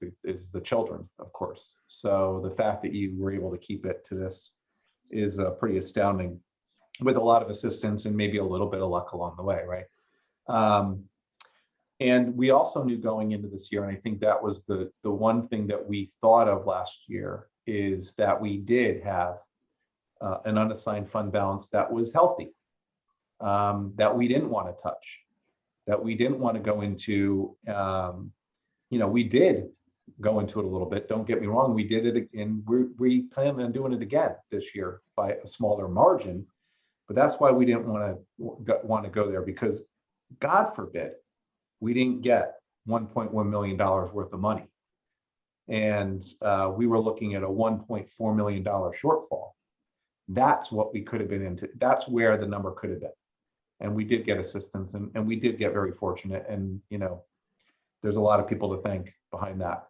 the children, of course. So the fact that you were able to keep it to this is pretty astounding, with a lot of assistance and maybe a little bit of luck along the way, right? And we also knew going into this year, and I think that was the one thing that we thought of last year, is that we did have an unassigned fund balance that was healthy, that we didn't want to touch, that we didn't want to go into. We did go into it a little bit. Don't get me wrong, we did it, and we plan on doing it again this year by a smaller margin. But that's why we didn't want to go there, because God forbid we didn't get $1.1 million worth of money, and we were looking at a $1.4 million shortfall. That's what we could have been into. That's where the number could have been. And we did get assistance, and we did get very fortunate. And, there's a lot of people to thank behind that.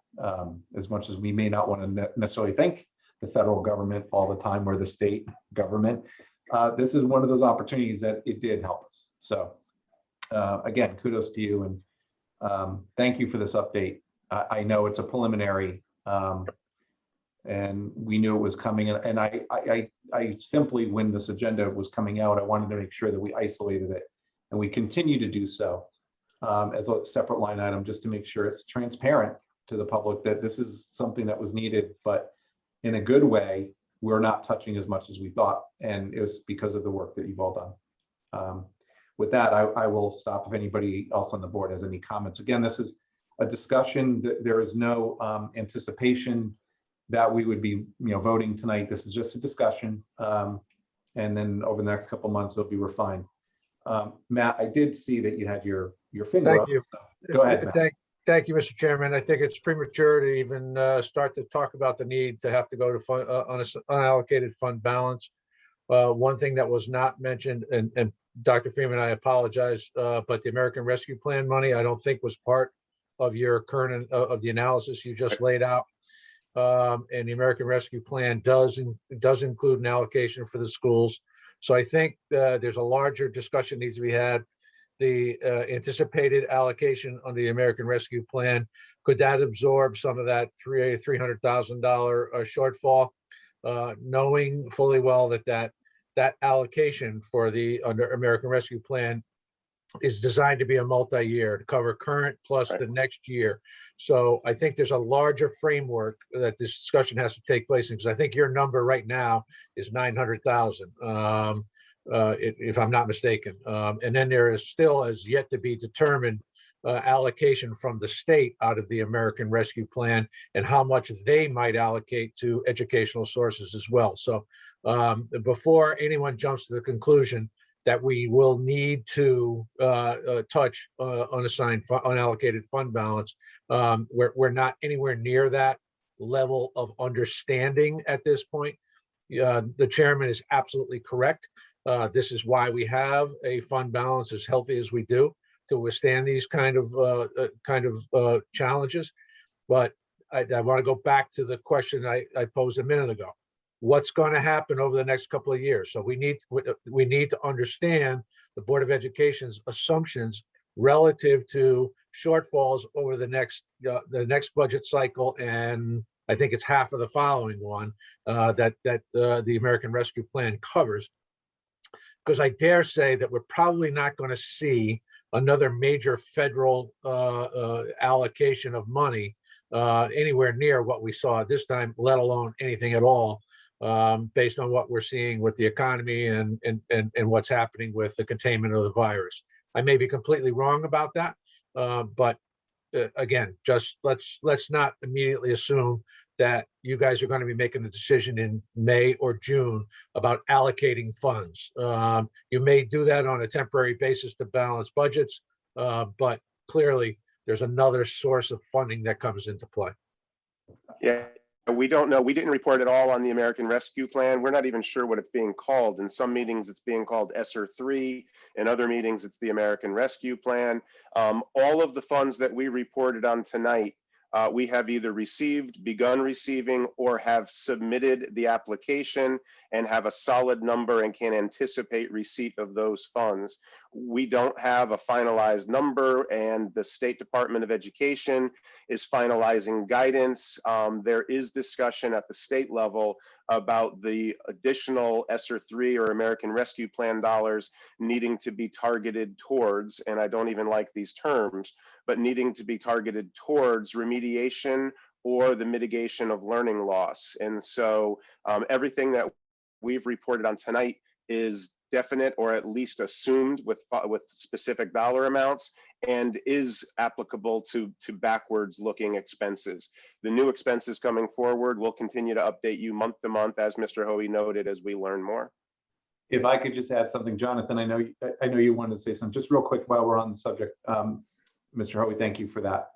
As much as we may not want to necessarily thank the federal government all the time, or the state government, this is one of those opportunities that it did help us. So again, kudos to you, and thank you for this update. I know it's a preliminary, and we knew it was coming. And I simply, when this agenda was coming out, I wanted to make sure that we isolated it, and we continue to do so as a separate line item, just to make sure it's transparent to the public that this is something that was needed, but in a good way. We're not touching as much as we thought, and it was because of the work that you've all done. With that, I will stop if anybody else on the board has any comments. Again, this is a discussion. There is no anticipation that we would be voting tonight. This is just a discussion, and then over the next couple of months it'll be refined. Matt, I did see that you had your finger Thank up, you. so go ahead, Matt. Thank you, Mr. Chairman. I think it's premature to even start to talk about the need to have to go to unallocated fund balance. One thing that was not mentioned, and Dr. Freeman, I apologize, but the American Rescue Plan money, I don't think was part of your current of the analysis you just laid out. And the American Rescue Plan does include an allocation for the schools. So I think there's a larger discussion needs to be had. The anticipated allocation under the American Rescue Plan Could that absorb some of that $300,000 shortfall? Knowing fully well that allocation for the under American Rescue Plan is designed to be a multi-year to cover current plus the next year. So I think there's a larger framework that this discussion has to take place in, because I think your number right now is 900,000, if I'm not mistaken. And then there is still as yet to be determined allocation from the state out of the American Rescue Plan and how much they might allocate to educational sources as well. So before anyone jumps to the conclusion that we will need to touch unassigned, unallocated fund balance, we're not anywhere near that level of understanding at this point. The chairman is absolutely correct. This is why we have a fund balance as healthy as we do to withstand these kind of challenges. But I want to go back to the question I posed a minute ago. What's going to happen over the next couple of years? So we need to understand the Board of Education's assumptions relative to shortfalls over the next budget cycle, and I think it's half of the following one that the American Rescue Plan covers. Because I dare say that we're probably not going to see another major federal allocation of money anywhere near what we saw this time, let alone anything at all. Based on what we're seeing with the economy and what's happening with the containment of the virus. I may be completely wrong about that, but again, just let's not immediately assume that you guys are going to be making a decision in May or June about allocating funds. You may do that on a temporary basis to balance budgets, but clearly there's another source of funding that comes into play. Yeah. We don't know. We didn't report at all on the American Rescue Plan. We're not even sure what it's being called. In some meetings, it's being called ESSER 3. In other meetings, it's the American Rescue Plan. All of the funds that we reported on tonight, we have either received, begun receiving, or have submitted the application and have a solid number and can anticipate receipt of those funds. We don't have a finalized number, and the State Department of Education is finalizing guidance. There is discussion at the state level about the additional ESSER 3 or American Rescue Plan dollars needing to be targeted towards, and I don't even like these terms, but needing to be targeted towards remediation or the mitigation of learning loss. And so everything that we've reported on tonight is definite or at least assumed with specific dollar amounts and is applicable to backwards looking expenses. The new expenses coming forward will continue to update you month to month, as Mr. Hoey noted, as we learn more. If I could just add something, Jonathan, I know you wanted to say something just real quick while we're on the subject. Mr. Hoey, thank you for that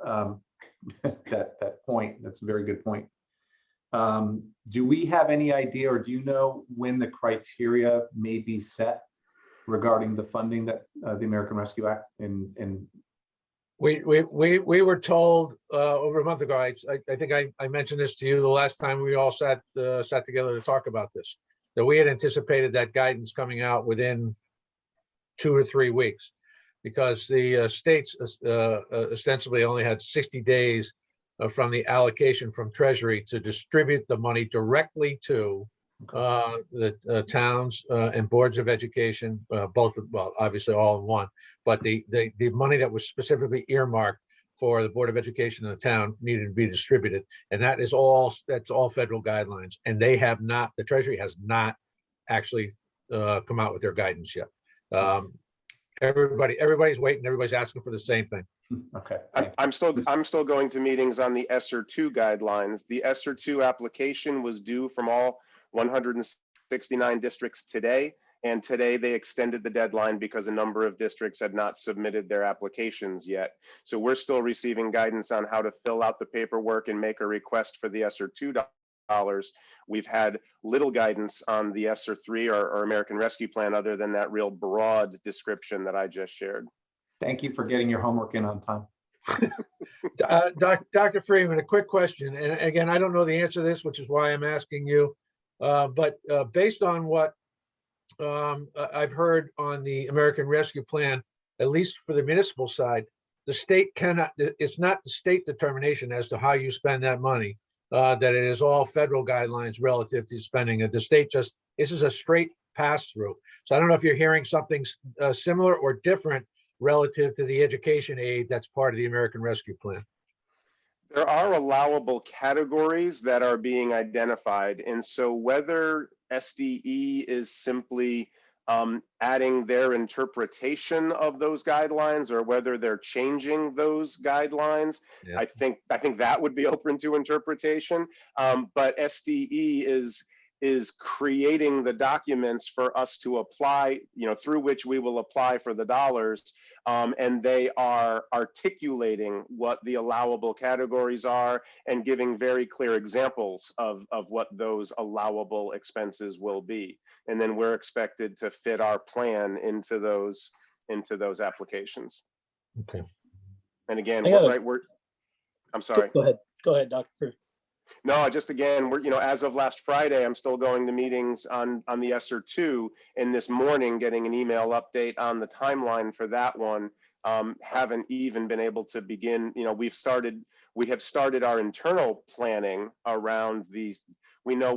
that point. That's a very good point. Do we have any idea, or do you know when the criteria may be set regarding the funding that the American Rescue Act and We were told over a month ago. I think I mentioned this to you the last time we all sat together to talk about this, that we had anticipated that guidance coming out within 2 or 3 weeks, because the states ostensibly only had 60 days from the allocation from Treasury to distribute the money directly to the towns and boards of education, both, well, obviously all in one, but the money that was specifically earmarked for the Board of Education in the town needed to be distributed. And that's all federal guidelines. And they have not, the Treasury has not actually come out with their guidance yet. Everybody's waiting, everybody's asking for the same thing. Okay. I'm still going to meetings on the ESSER 2 guidelines. The ESSER 2 application was due from all 169 districts today, and today they extended the deadline because a number of districts had not submitted their applications yet. So we're still receiving guidance on how to fill out the paperwork and make a request for the ESSER 2 dollars. We've had little guidance on the ESSER 3 or American Rescue Plan other than that real broad description that I just shared. Thank you for getting your homework in on time. Dr. Freeman, a quick question. And again, I don't know the answer to this, which is why I'm asking you. But based on what I've heard on the American Rescue Plan, at least for the municipal side, the state cannot, it's not the state determination as to how you spend that money. That it is all federal guidelines relative to spending it. The state just, this is a straight pass through. So I don't know if you're hearing something similar or different relative to the education aid that's part of the American Rescue Plan. There are allowable categories that are being identified. And so whether SDE is simply adding their interpretation of those guidelines or whether they're changing those guidelines, Yeah. I think that would be open to interpretation. But SDE is creating the documents for us to apply, through which we will apply for the dollars. And they are articulating what the allowable categories are and giving very clear examples of what those allowable expenses will be. And then we're expected to fit our plan into those applications. Okay. And again, I'm sorry. Go ahead, Dr. No, just again, we're, as of last Friday, I'm still going to meetings on the ESSER 2, and this morning getting an email update on the timeline for that one. Haven't even been able to begin, we have started our internal planning around these. We know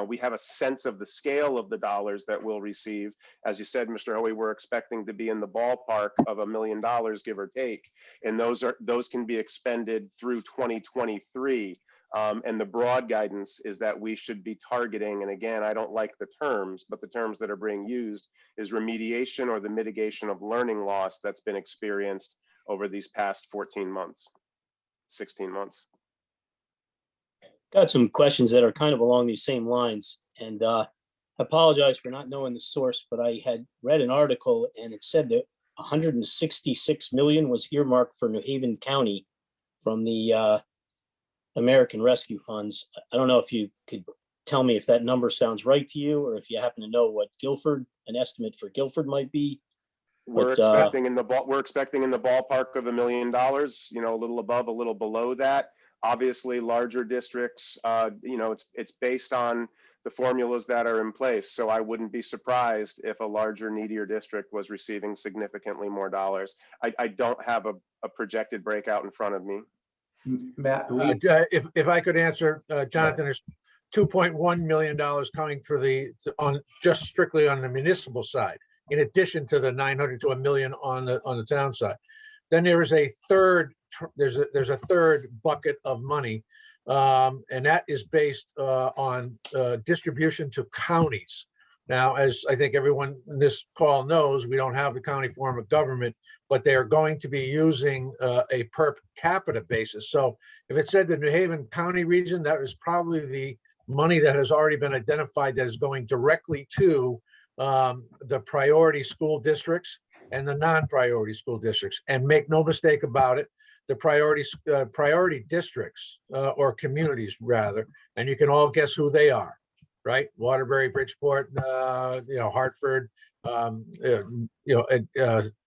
we have a sense of the scale of the dollars that we'll receive. As you said, Mr. Hoey, we're expecting to be in the ballpark of $1 million, give or take. And those can be expended through 2023. And the broad guidance is that we should be targeting, and again, I don't like the terms, but the terms that are being used is remediation or the mitigation of learning loss that's been experienced over these past 14 months, 16 months. Got some questions that are kind of along these same lines, and I apologize for not knowing the source, but I had read an article and it said that 166 million was earmarked for New Haven County from the American Rescue Funds. I don't know if you could tell me if that number sounds right to you, or if you happen to know what an estimate for Guilford might be. We're expecting in the ballpark of $1 million, a little above, a little below that. Obviously, larger districts, it's based on the formulas that are in place. So I wouldn't be surprised if a larger, needier district was receiving significantly more dollars. I don't have a projected breakout in front of me. Matt, if I could answer, Jonathan, there's $2.1 million coming just strictly on the municipal side, in addition to the 900 to $1 million on the town side. Then there is a third, there's a third bucket of money, and that is based on distribution to counties. Now, as I think everyone in this call knows, we don't have the county form of government, but they are going to be using a per capita basis. So if it said the New Haven County region, that is probably the money that has already been identified that is going directly to the priority school districts and the non-priority school districts. And make no mistake about it, the priority districts or communities rather, and you can all guess who they are, right? Waterbury, Bridgeport, Hartford,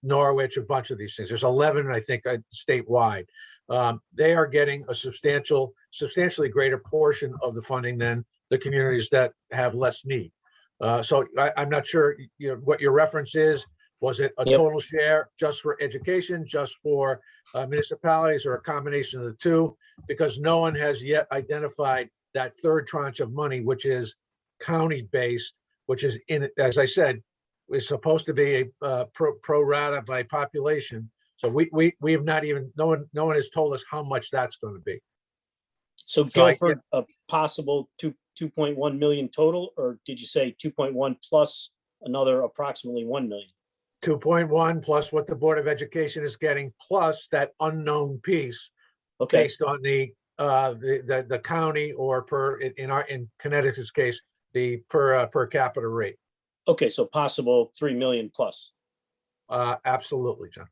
Norwich, a bunch of these things. There's 11, I think, statewide. They are getting a substantially greater portion of the funding than the communities that have less need. So I'm not sure what your reference is. Was it a total share just for education, just for municipalities, or a combination of the two? Because no one has yet identified that third tranche of money, which is county-based, which is, as I said, is supposed to be a pro rata by population. So we have not even, no one has told us how much that's going to be. So Guilford, a possible 2.1 million total, or did you say 2.1 plus another approximately 1 million? 2.1 plus what the Board of Education is getting, plus that unknown piece, based on the county, or in Connecticut's case, the per capita rate. Okay, so possible 3 million plus. Absolutely, John.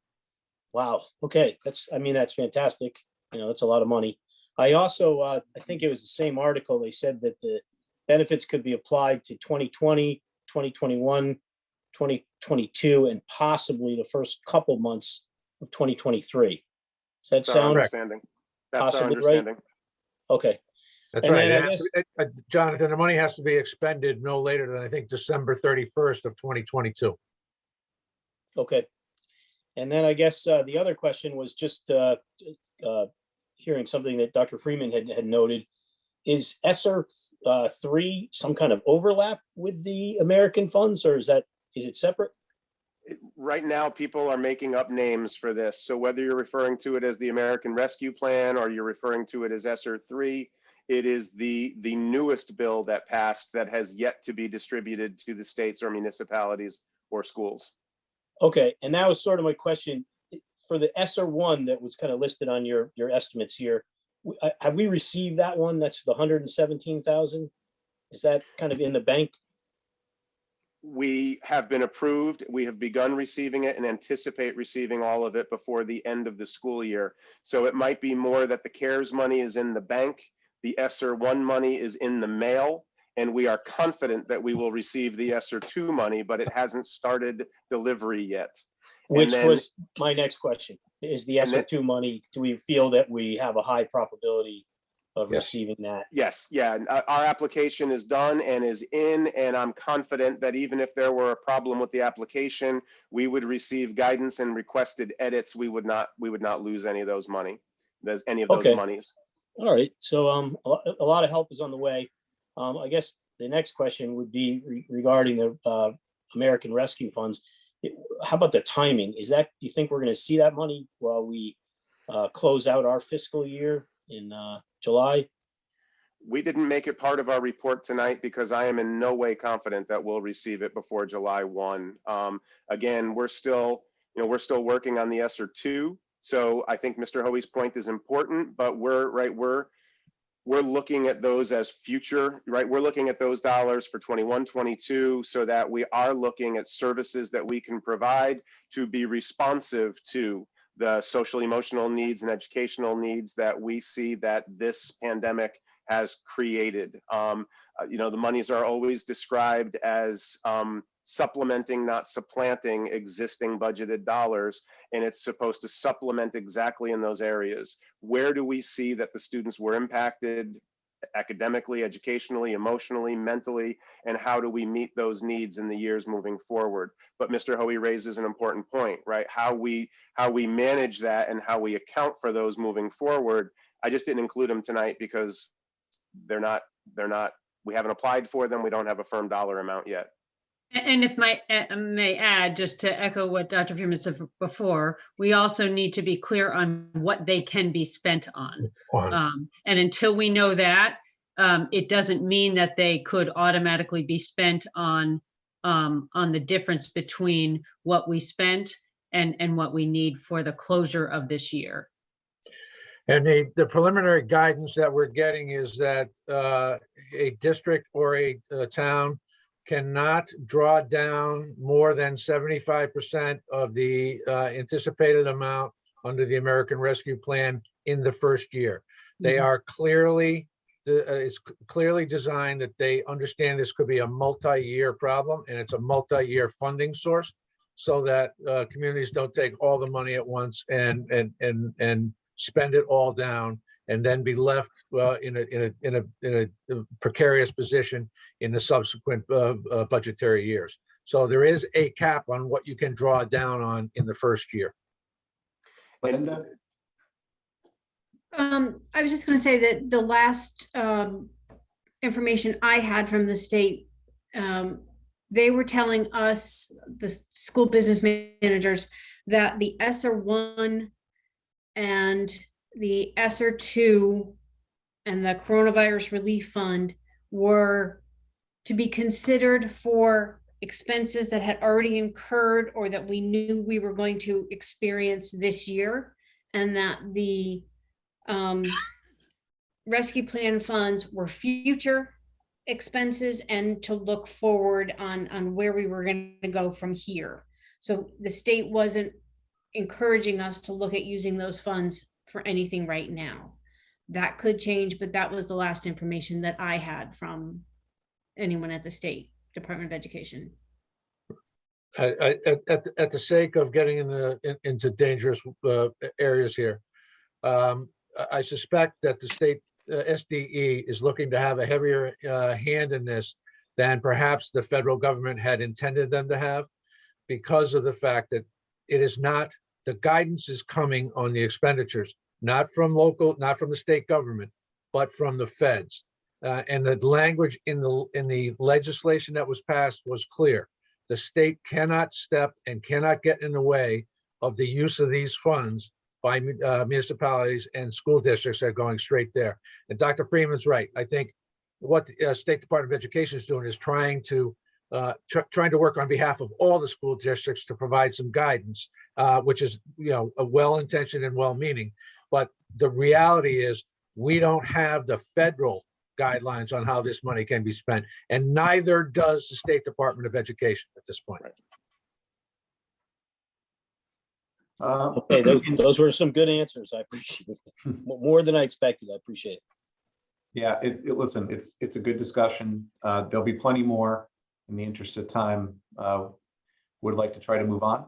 Wow. Okay, that's fantastic. That's a lot of money. I also, I think it was the same article. They said that the benefits could be applied to 2020, 2021, 2022, and possibly the first couple months of 2023. Does that sound possibly right? Okay. That's right. Jonathan, the money has to be expended no later than, I think, December 31st of 2022. Okay. And then I guess the other question was just hearing something that Dr. Freeman had noted. Is ESSER 3 some kind of overlap with the American funds, or is it separate? Right now, people are making up names for this. So whether you're referring to it as the American Rescue Plan or you're referring to it as ESSER 3, it is the newest bill that passed that has yet to be distributed to the states or municipalities or schools. Okay, and that was sort of my question. For the ESSER 1 that was kind of listed on your estimates here, have we received that one? That's the 117,000? Is that kind of in the bank? We have been approved. We have begun receiving it and anticipate receiving all of it before the end of the school year. So it might be more that the CARES money is in the bank, the ESSER 1 money is in the mail, and we are confident that we will receive the ESSER 2 money, but it hasn't started delivery yet. Which was my next question. Is the ESSER 2 money, do we feel that we have a high probability of receiving that? Yes, yeah. Our application is done and is in, and I'm confident that even if there were a problem with the application, we would receive guidance and requested edits. We would not lose any of those money. There's any of those monies. All right. So a lot of help is on the way. I guess the next question would be regarding the American Rescue Funds. How about the timing? Do you think we're going to see that money while we close out our fiscal year in July? We didn't make it part of our report tonight because I am in no way confident that we'll receive it before July 1. Again, we're still working on the ESSER 2. So I think Mr. Hoey's point is important, but we're looking at those as future, right? We're looking at those dollars for 21, 22, so that we are looking at services that we can provide to be responsive to the social emotional needs and educational needs that we see that this pandemic has created. The monies are always described as supplementing, not supplanting existing budgeted dollars, and it's supposed to supplement exactly in those areas. Where do we see that the students were impacted academically, educationally, emotionally, mentally, and how do we meet those needs in the years moving forward? But Mr. Hoey raises an important point, right? How we manage that and how we account for those moving forward. I just didn't include them tonight because we haven't applied for them. We don't have a firm dollar amount yet. And if I may add, just to echo what Dr. Freeman said before, we also need to be clear on what they can be spent on. And until we know that, it doesn't mean that they could automatically be spent on the difference between what we spent and what we need for the closure of this year. And the preliminary guidance that we're getting is that a district or a town cannot draw down more than 75% of the anticipated amount under the American Rescue Plan in the first year. They are clearly, it's clearly designed that they understand this could be a multi-year problem and it's a multi-year funding source so that communities don't take all the money at once and spend it all down and then be left in a precarious position in the subsequent budgetary years. So there is a cap on what you can draw down on in the first year. Linda? I was just going to say that the last information I had from the state, they were telling us, the school business managers, that the ESSER 1 and the ESSER 2 and the Coronavirus Relief Fund were to be considered for expenses that had already incurred or that we knew we were going to experience this year, and that the rescue plan funds were future expenses and to look forward on where we were going to go from here. So the state wasn't encouraging us to look at using those funds for anything right now. That could change, but that was the last information that I had from anyone at the State Department of Education. At the sake of getting into dangerous areas here, I suspect that the state SDE is looking to have a heavier hand in this than perhaps the federal government had intended them to have, because of the fact that it is not, the guidance is coming on the expenditures, not from local, not from the state government, but from the feds. And the language in the legislation that was passed was clear. The state cannot step and cannot get in the way of the use of these funds by municipalities and school districts that are going straight there. And Dr. Freeman's right. I think what the State Department of Education is doing is trying to work on behalf of all the school districts to provide some guidance, which is, a well-intentioned and well-meaning. But the reality is we don't have the federal guidelines on how this money can be spent, and neither does the State Department of Education at this point. Okay, those were some good answers. I appreciate it. More than I expected. I appreciate it. Yeah, listen, it's a good discussion. There'll be plenty more. In the interest of time, would like to try to move on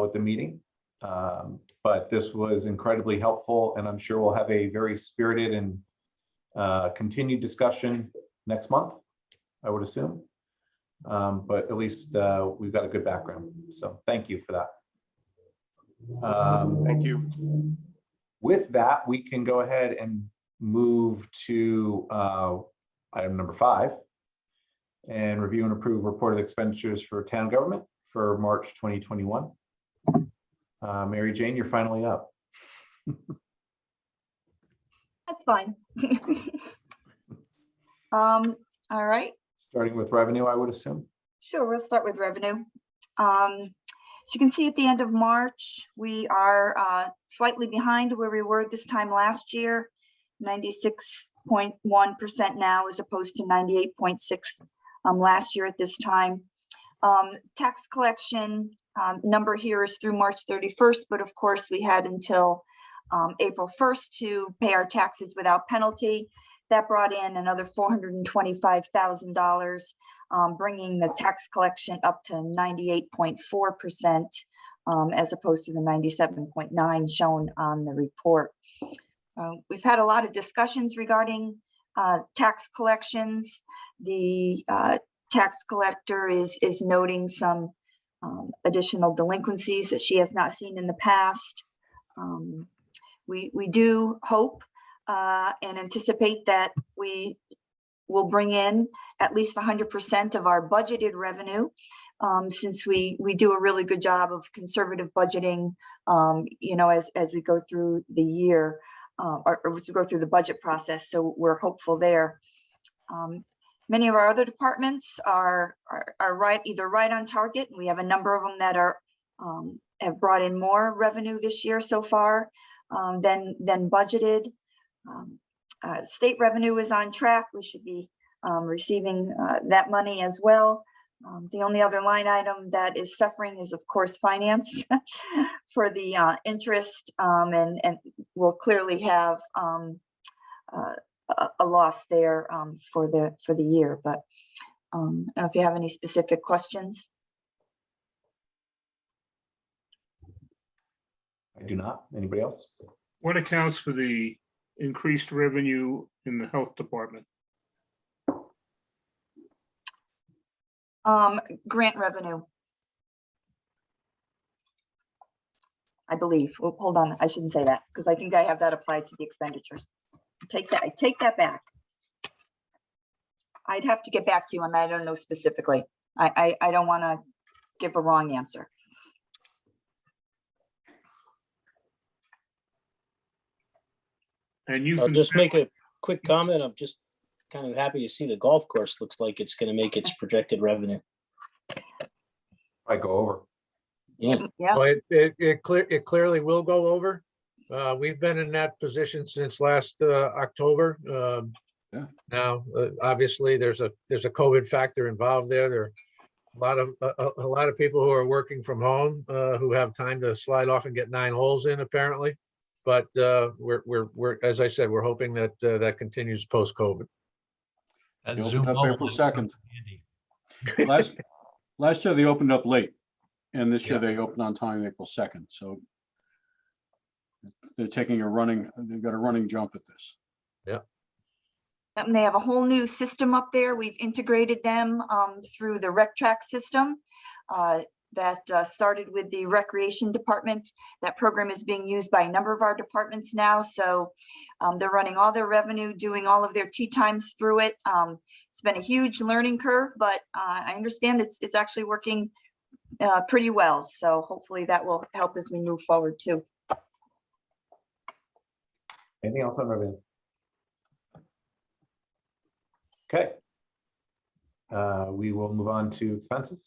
with the meeting. But this was incredibly helpful, and I'm sure we'll have a very spirited and continued discussion next month, I would assume. But at least we've got a good background. So thank you for that. Thank you. With that, we can go ahead and move to item number 5 and review and approve reported expenditures for town government for March 2021. Mary Jane, you're finally up. That's fine. All right. Starting with revenue, I would assume. Sure, we'll start with revenue. As you can see, at the end of March, we are slightly behind where we were this time last year, 96.1% now as opposed to 98.6% last year at this time. Tax collection number here is through March 31st, but of course we had until April 1st to pay our taxes without penalty. That brought in another $425,000, bringing the tax collection up to 98.4% as opposed to the 97.9% shown on the report. We've had a lot of discussions regarding tax collections. The tax collector is noting some additional delinquencies that she has not seen in the past. We do hope and anticipate that we will bring in at least 100% of our budgeted revenue, since we do a really good job of conservative budgeting, as we go through the year, or as we go through the budget process. So we're hopeful there. Many of our other departments are either right on target. We have a number of them that have brought in more revenue this year so far than budgeted. State revenue is on track. We should be receiving that money as well. The only other line item that is suffering is, of course, finance for the interest, and we'll clearly have a loss there for the year. But I don't know if you have any specific questions. I do not. Anybody else? What accounts for the increased revenue in the health department? Grant revenue, I believe. Oh, hold on, I shouldn't say that because I think I have that applied to the expenditures. I take that back. I'd have to get back to you on that. I don't know specifically. I don't want to give a wrong answer. And you I'll just make a quick comment. I'm just kind of happy to see the golf course looks like it's going to make its projected revenue. I go over. Yeah. Well, it clearly will go over. We've been in that position since last October. Now, obviously, there's a COVID factor involved there. There are a lot of people who are working from home who have time to slide off and get 9 holes in, apparently. But we're as I said, we're hoping that that continues post-COVID. They opened up April 2nd. Last year they opened up late, and this year they opened on time April 2nd. So they're taking they've got a running jump at this. Yeah. And they have a whole new system up there. We've integrated them through the RecTrack system. that started with the recreation department. That program is being used by a number of our departments now. So they're running all their revenue, doing all of their tea times through it. It's been a huge learning curve, but I understand it's actually working pretty well. So hopefully that will help as we move forward too. Anything else on revenue? Okay. We will move on to expenses.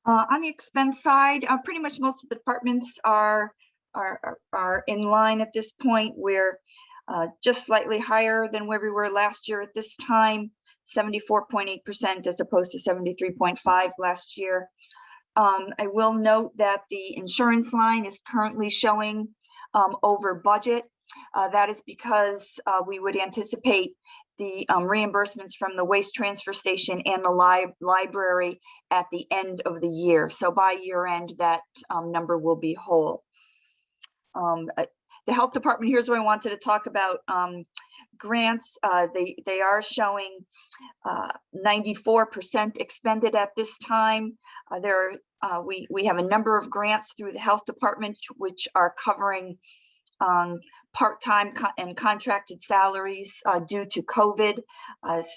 On the expense side, pretty much most of the departments are in line at this point. We're just slightly higher than where we were last year at this time, 74.8% as opposed to 73.5 last year. I will note that the insurance line is currently showing over budget. That is because we would anticipate the reimbursements from the waste transfer station and the library at the end of the year. So by year end, that number will be whole. The health department, here's what I wanted to talk about. Grants, they are showing 94% expended at this time. We have a number of grants through the health department which are covering part-time and contracted salaries due to COVID. As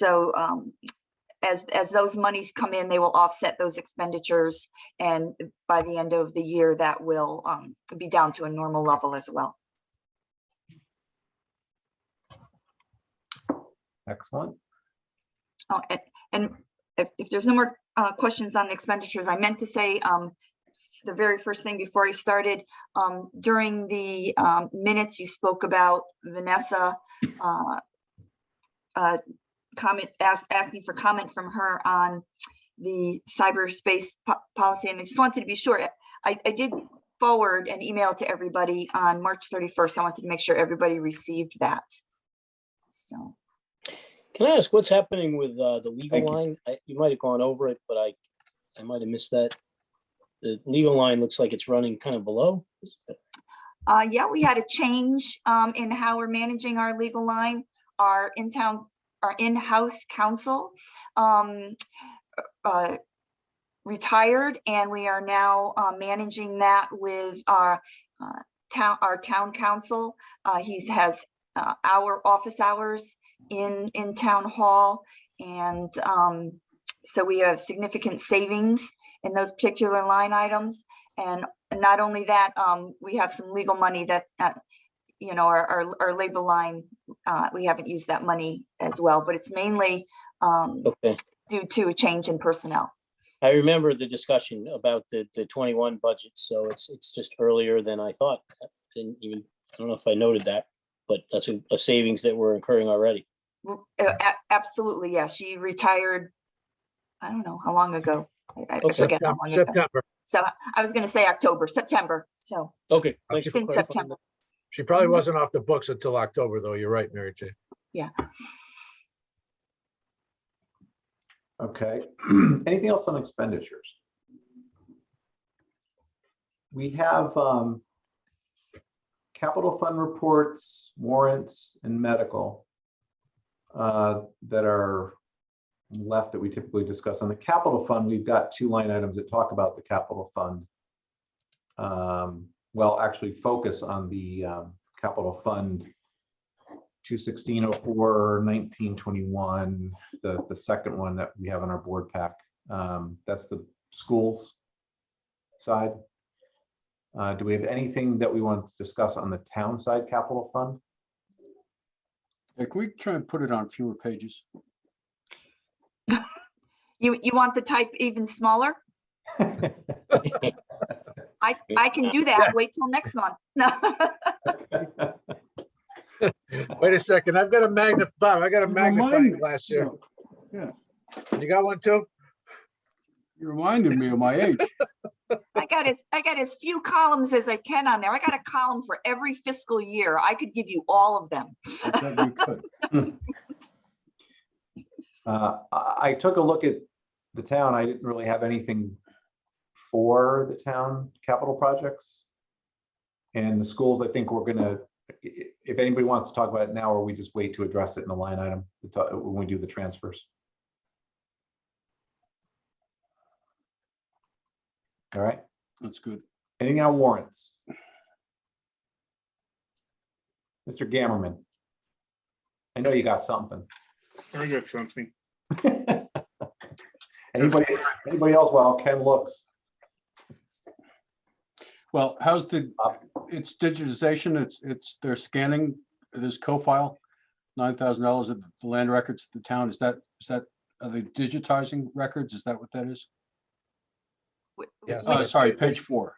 those monies come in, they will offset those expenditures. And by the end of the year, that will be down to a normal level as well. Excellent. Oh, and if there's no more questions on the expenditures, I meant to say the very first thing before I started, during the minutes you spoke about Vanessa asking for comment from her on the cyberspace policy, and I just wanted to be sure. I did forward an email to everybody on March 31st. I wanted to make sure everybody received that. So, Can I ask what's happening with the legal line? You might have gone over it, but I might have missed that. The legal line looks like it's running kind of below. Yeah, we had a change in how we're managing our legal line. Our in-house counsel retired, and we are now managing that with our town council. He has our office hours in town hall, and so we have significant savings in those particular line items. And not only that, we have some legal money that our labor line, we haven't used that money as well, but it's mainly due to a change in personnel. I remember the discussion about the 21 budget, so it's just earlier than I thought. I don't know if I noted that, but that's a savings that we're incurring already. Absolutely, yes. She retired, I don't know how long ago. I forget how long September. ago. So I was going to say September. So okay, thanks for clarifying. September. She probably wasn't off the books until October, though. You're right, Mary Jane. Yeah. Okay. Anything else on expenditures? We have capital fund reports, warrants, and medical that are left that we typically discuss. On the capital fund, we've got two line items that talk about the capital fund. Well, actually focus on the capital fund 21604 1921, the second one that we have in our board pack. That's the schools side. Do we have anything that we want to discuss on the town side capital fund? Can we try and put it on fewer pages? You want to type even smaller? I can do that. Wait till next month. Wait a second. I've got a magnifying glass here. Yeah. You got one too? You reminded me of my age. I got as few columns as I can on there. I got a column for every fiscal year. I could give you all of them. I bet you could. I took a look at the town. I didn't really have anything for the town capital projects. And the schools, I think we're gonna, if anybody wants to talk about it now, or we just wait to address it in the line item when we do the transfers. All right. That's good. Anything on warrants? Mr. Gammerman. I know you got something. I got something. Anybody else while Ken looks? Well, how's it's digitization, they're scanning this co-file, $9,000 of the land records of the town. Is that, are they digitizing records? Is that what that is? Yes. Oh, sorry, page 4.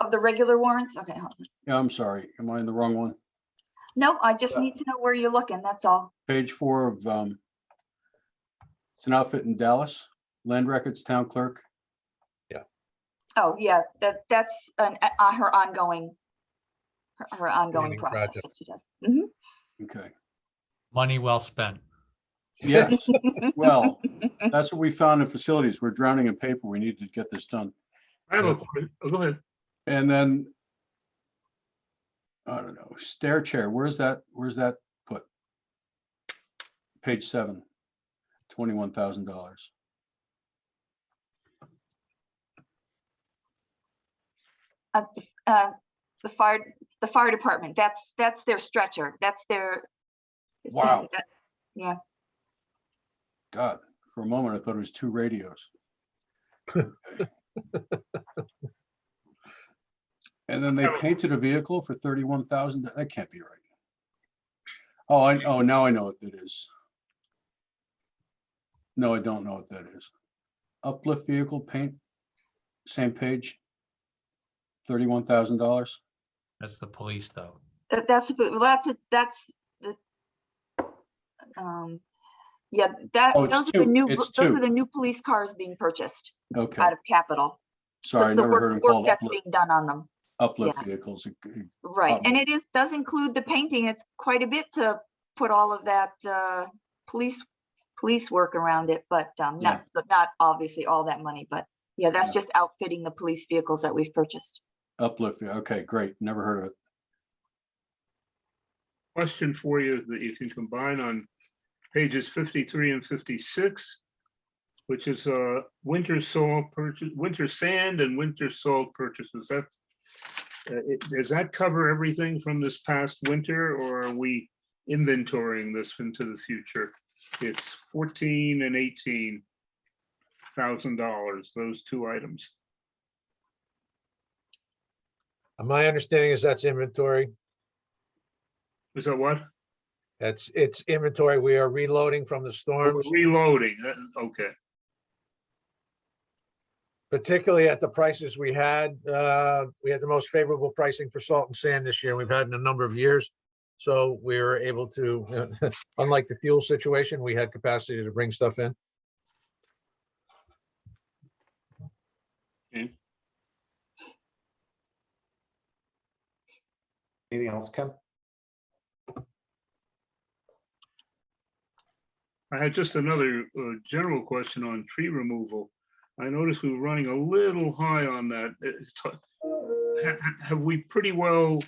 Of the regular warrants? Okay. Hold on. Yeah, I'm sorry. Am I in the wrong one? No, I just need to know where you're looking, that's all. Page 4 of, it's an outfit in Dallas, land records, town clerk. Oh, yeah, that's her ongoing Planning process project. that she does. Mhm. Okay. Money well spent. Yes. Well, that's what we found in facilities. We're drowning in paper. We need to get this done. I have a question. Oh, go ahead. And then, I don't know, stair chair, where's that put? Page 7, $21,000. The fire department, that's their stretcher, that's their. Wow. Yeah. God, for a moment, I thought it was 2 radios. And then they painted a vehicle for $31,000. That can't be right. Oh, now I know what that is. No, I don't know what that is. Uplift vehicle paint, same page, $31,000. That's the police, though. That's yeah, Oh, it's those are two. the new, It's those two. are the new police cars being purchased Okay, out of capital. So sorry, I it's the never heard them work called that's uplift, being done on them. uplift yeah. vehicles. Right, and Uplift. it does include the painting. It's quite a bit to put all of that police work around it, but not obviously all that money, but yeah, that's Yeah. just outfitting the police vehicles that we've purchased. Uplift, okay, great, never heard of it. Question for you that you can combine on pages 53 and 56, which is winter sand and winter salt purchases. Does that cover everything from this past winter, or are we inventorying this into the future? It's $14,000 and $18,000, those 2 items. My understanding is that's inventory. Is that what? It's inventory. We are reloading from the storms, Reloading, okay. particularly at the prices we had. We had the most favorable pricing for salt and sand this year we've had in a number of years. So we were able to, unlike the fuel situation, we had capacity to bring stuff in. Okay. Anything else, Ken? I had just another general question on tree removal. I noticed we were running a little high on that. Have we pretty well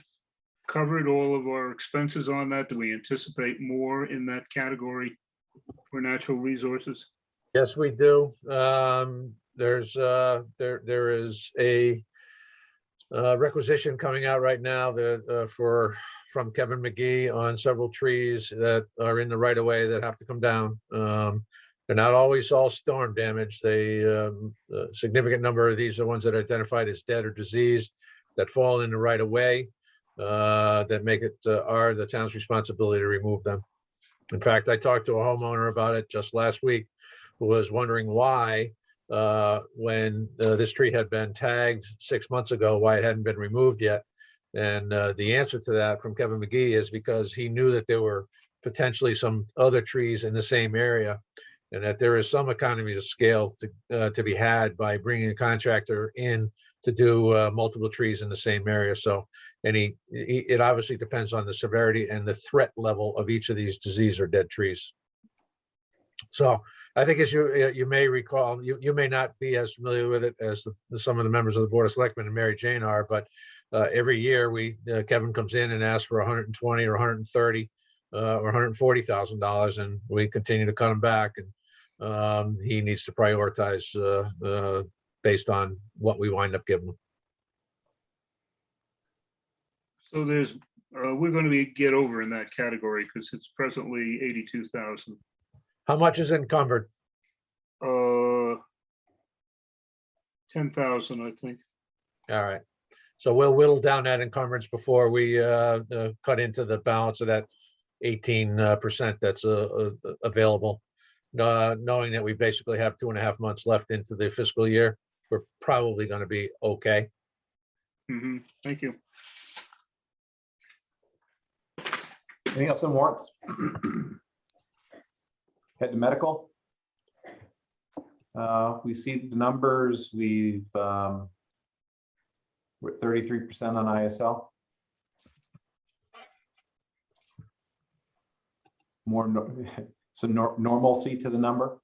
covered all of our expenses on that? Do we anticipate more in that category for natural resources? Yes, we do. There is a requisition coming out right now that from Kevin McGee on several trees that are in the right of way that have to come down. They're not always all storm damage. A significant number of these are ones that are identified as dead or diseased that fall in the right of way, that make it the town's responsibility to remove them. In fact, I talked to a homeowner about it just last week who was wondering why, when this tree had been tagged 6 months ago, why it hadn't been removed yet. And the answer to that from Kevin McGee is because he knew that there were potentially some other trees in the same area, and that there is some economies of scale to be had by bringing a contractor in to do multiple trees in the same area. So, and it obviously depends on the severity and the threat level of each of these disease or dead trees. So I think, as you may recall, you may not be as familiar with it as some of the members of the Board of Selectmen and Mary Jane are, but every year Kevin comes in and asks for 120 or 130 or $140,000, and we continue to cut him back. And he needs to prioritize based on what we wind up giving them. So there's, we're going to get over in that category because it's presently 82,000. How much is encumbered? 10,000, I think. All right. So we'll whittle down that encumbrance before we cut into the balance of that 18% that's available. Knowing that we basically have 2.5 months left into the fiscal year, we're probably going to be okay. Thank you. Anything else on warrants? Head to medical. We see the numbers. We're at 33% on ISL. Normalcy to the number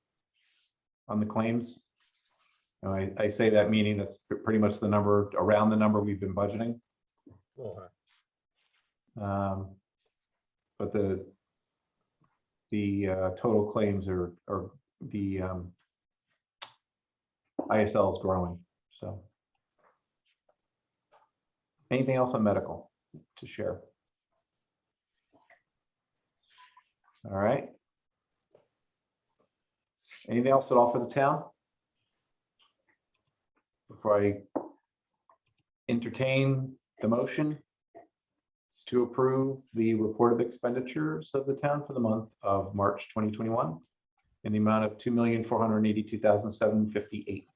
on the claims. I say that meaning that's pretty much the number, around the number we've been budgeting. But the total claims are the ISL is growing. So anything else on medical to share? All right. Anything else at all for the town? Before I entertain the motion to approve the report of expenditures of the town for the month of March 2021 in the amount of $2,482,758.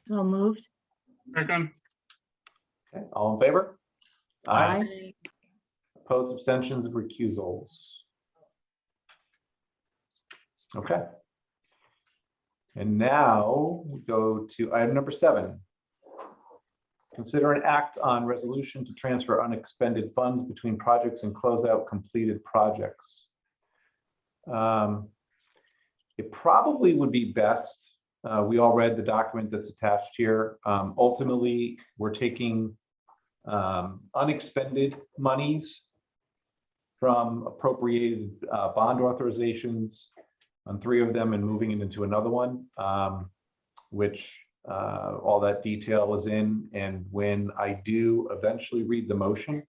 So moved. Second. Okay, all in favor? Aye. Opposed, abstentions, recusals. Okay. And now we go to item number 7. Consider an act on resolution to transfer unexpended funds between projects and close out completed projects. It probably would be best, we all read the document that's attached here. Ultimately, we're taking unexpended monies from appropriated bond authorizations on 3 of them and moving it into another one, which all that detail is in. And when I do eventually read the motion,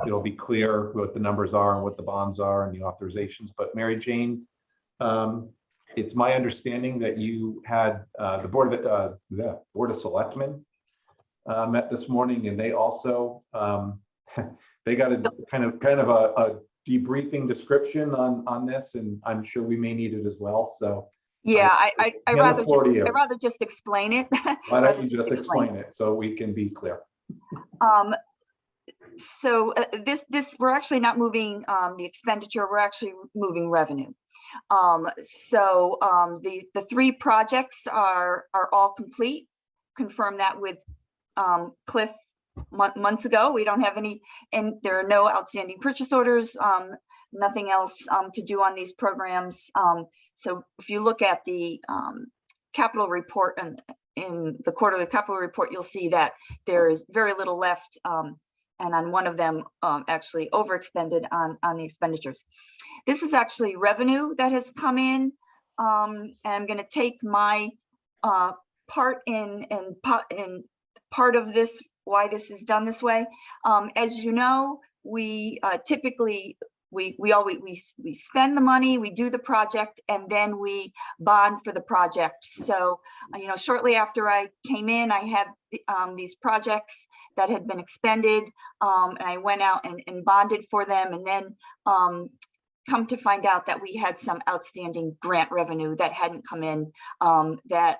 it'll be clear what the numbers are and what the bonds are and the authorizations. But Mary Jane, it's my understanding that you had the Board of Selectmen met this morning, and they also they got a kind of a debriefing description on this, and I'm sure we may need it as well. So yeah, I'd rather just explain it. Why don't you just explain it so we can be clear? So this we're actually not moving the expenditure, we're actually moving revenue. The 3 projects are all complete. Confirmed that with Cliff months ago. We don't have any, and there are no outstanding purchase orders, nothing else to do on these programs. So if you look at the capital report and in the quarterly capital report, you'll see that there is very little left. And on one of them, actually overexpended on the expenditures. This is actually revenue that has come in. And I'm going to take my part in part of this, why this is done this way. As you know, we typically we spend the money, we do the project, and then we bond for the project. So, shortly after I came in, I had these projects that had been expended, and I went out and bonded for them, and then come to find out that we had some outstanding grant revenue that hadn't come in, that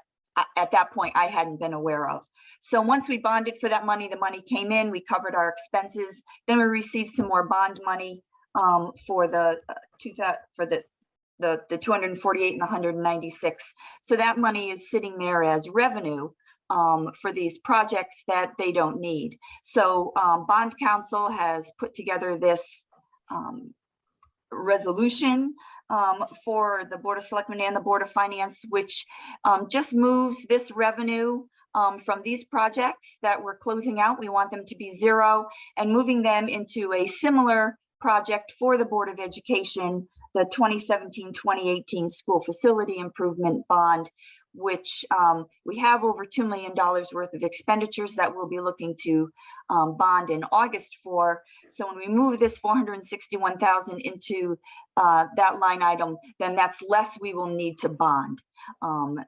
at that point I hadn't been aware of. So once we bonded for that money, the money came in, we covered our expenses, then we received some more bond money for the 248 and the 196. So that money is sitting there as revenue for these projects that they don't need. So Bond Council has put together this resolution for the Board of Selectmen and the Board of Finance, which just moves this revenue from these projects that we're closing out. We want them to be 0 and moving them into a similar project for the Board of Education, the 2017-2018 school facility improvement bond, which we have over $2 million worth of expenditures that we'll be looking to bond in August for. So when we move this 461,000 into that line item, then that's less we will need to bond.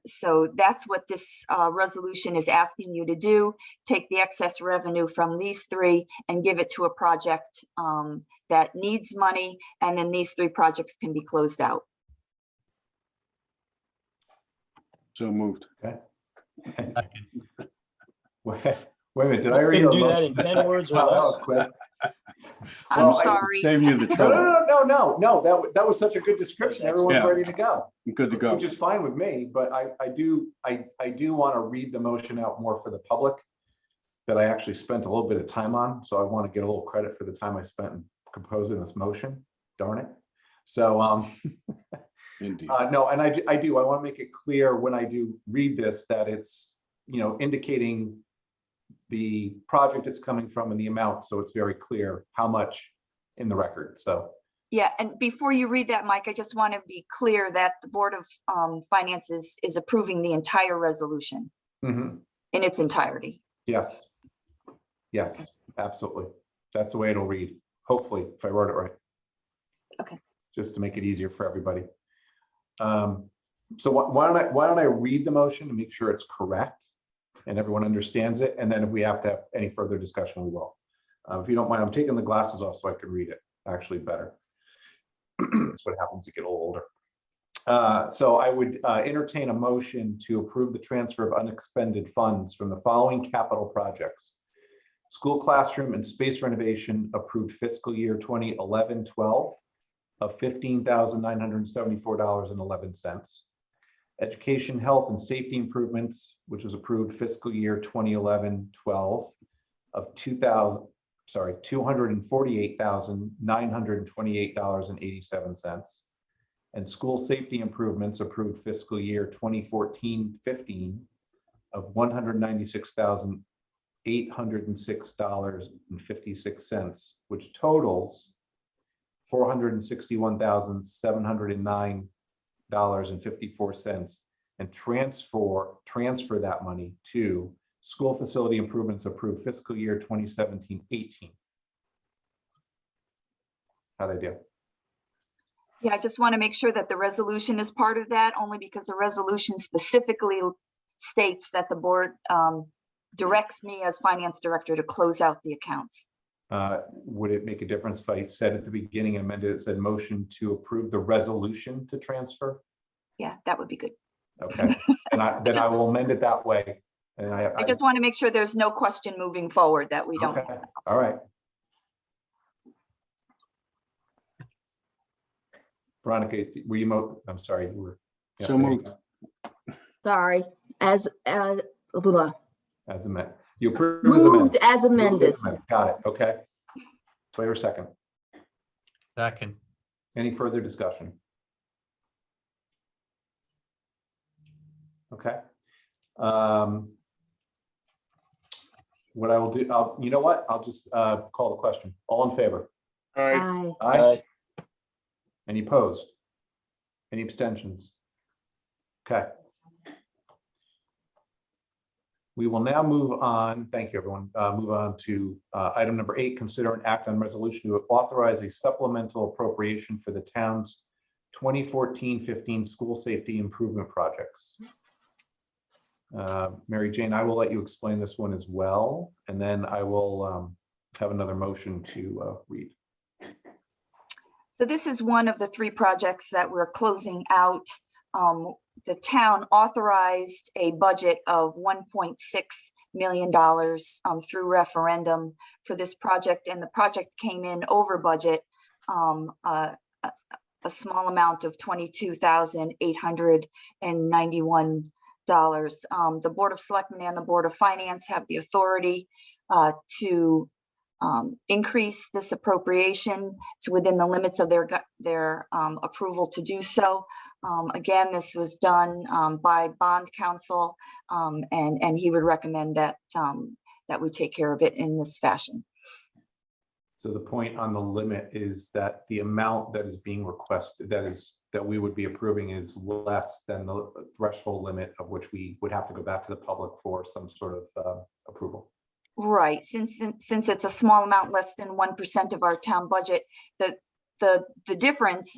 So that's what this resolution is asking you to do. Take the excess revenue from these three and give it to a project that needs money, and then these three projects can be closed out. So moved. Okay. Wait a minute, did I read? Couldn't a do that motion in 10 words or Wow, that less. was quick. I'm Well, sorry. Save you the No, trouble. no, that was such a good description. Everyone's Yeah. ready to go. Good to go. Which is fine with me, but I do want to read the motion out more for the public that I actually spent a little bit of time on. So I want to get a little credit for the time I spent in composing this motion. Darn it. So Indeed. no, and I do. I want to make it clear when I do read this that it's, you know, indicating the project it's coming from and the amount, so it's very clear how much in the record. So Yeah, and before you read that, Mike, I just want to be clear that the Board of Finance is approving the entire resolution mhm. in its entirety. Yes, absolutely. That's the way it'll read. Hopefully, if I wrote it right. Okay. Just to make it easier for everybody. So why don't I read the motion to make sure it's correct and everyone understands it, and then if we have to have any further discussion, we will. If you don't mind, I'm taking the glasses off so I can read it actually better. That's what happens to get a little older. So I would entertain a motion to approve the transfer of unexpended funds from the following capital projects. School classroom and space renovation approved fiscal year 2011-12 of $15,974.11. Education, health, and safety improvements, which was approved fiscal year 2011-12 of $248,928.87. And school safety improvements approved fiscal year 2014-15 of $196,806.56, which totals $461,709.54, and transfer that money to school facility improvements approved fiscal year 2017-18. How'd I do? Yeah, I just want to make sure that the resolution is part of that, only because the resolution specifically states that the board directs me as finance director to close out the accounts. Would it make a difference if I said at the beginning and amended it, said motion to approve the resolution to transfer? Yeah, that would be good. Okay, and then I will amend it that way. And I just want to make sure there's no question moving forward that we don't. Okay, all right. Veronica, were you I'm sorry, you were. Yeah, So there you moved. go. Sorry, as blah. As amended. You approve Moved as as amended. Got it, okay. Wait a second. Second. Any further discussion? Okay. What I will do, you know what? I'll just call the question. All in favor? Aye. Aye. Any opposed? Any abstentions? Okay. We will now move on. Thank you, everyone. Move on to item number 8, consider an act on resolution to authorize a supplemental appropriation for the town's 2014-15 school safety improvement projects. Mary Jane, I will let you explain this one as well, and then I will have another motion to read. So this is one of the 3 projects that we're closing out. The town authorized a budget of $1.6 million through referendum for this project, and the project came in over budget, a small amount of $22,891. The Board of Selectmen and the Board of Finance have the authority to increase this appropriation to within the limits of their approval to do so. Again, this was done by bond counsel, and he would recommend that that we take care of it in this fashion. So the point on the limit is that the amount that is being requested, that is that we would be approving is less than the threshold limit of which we would have to go back to the public for some sort of approval. Right, since it's a small amount, less than 1% of our town budget, the difference,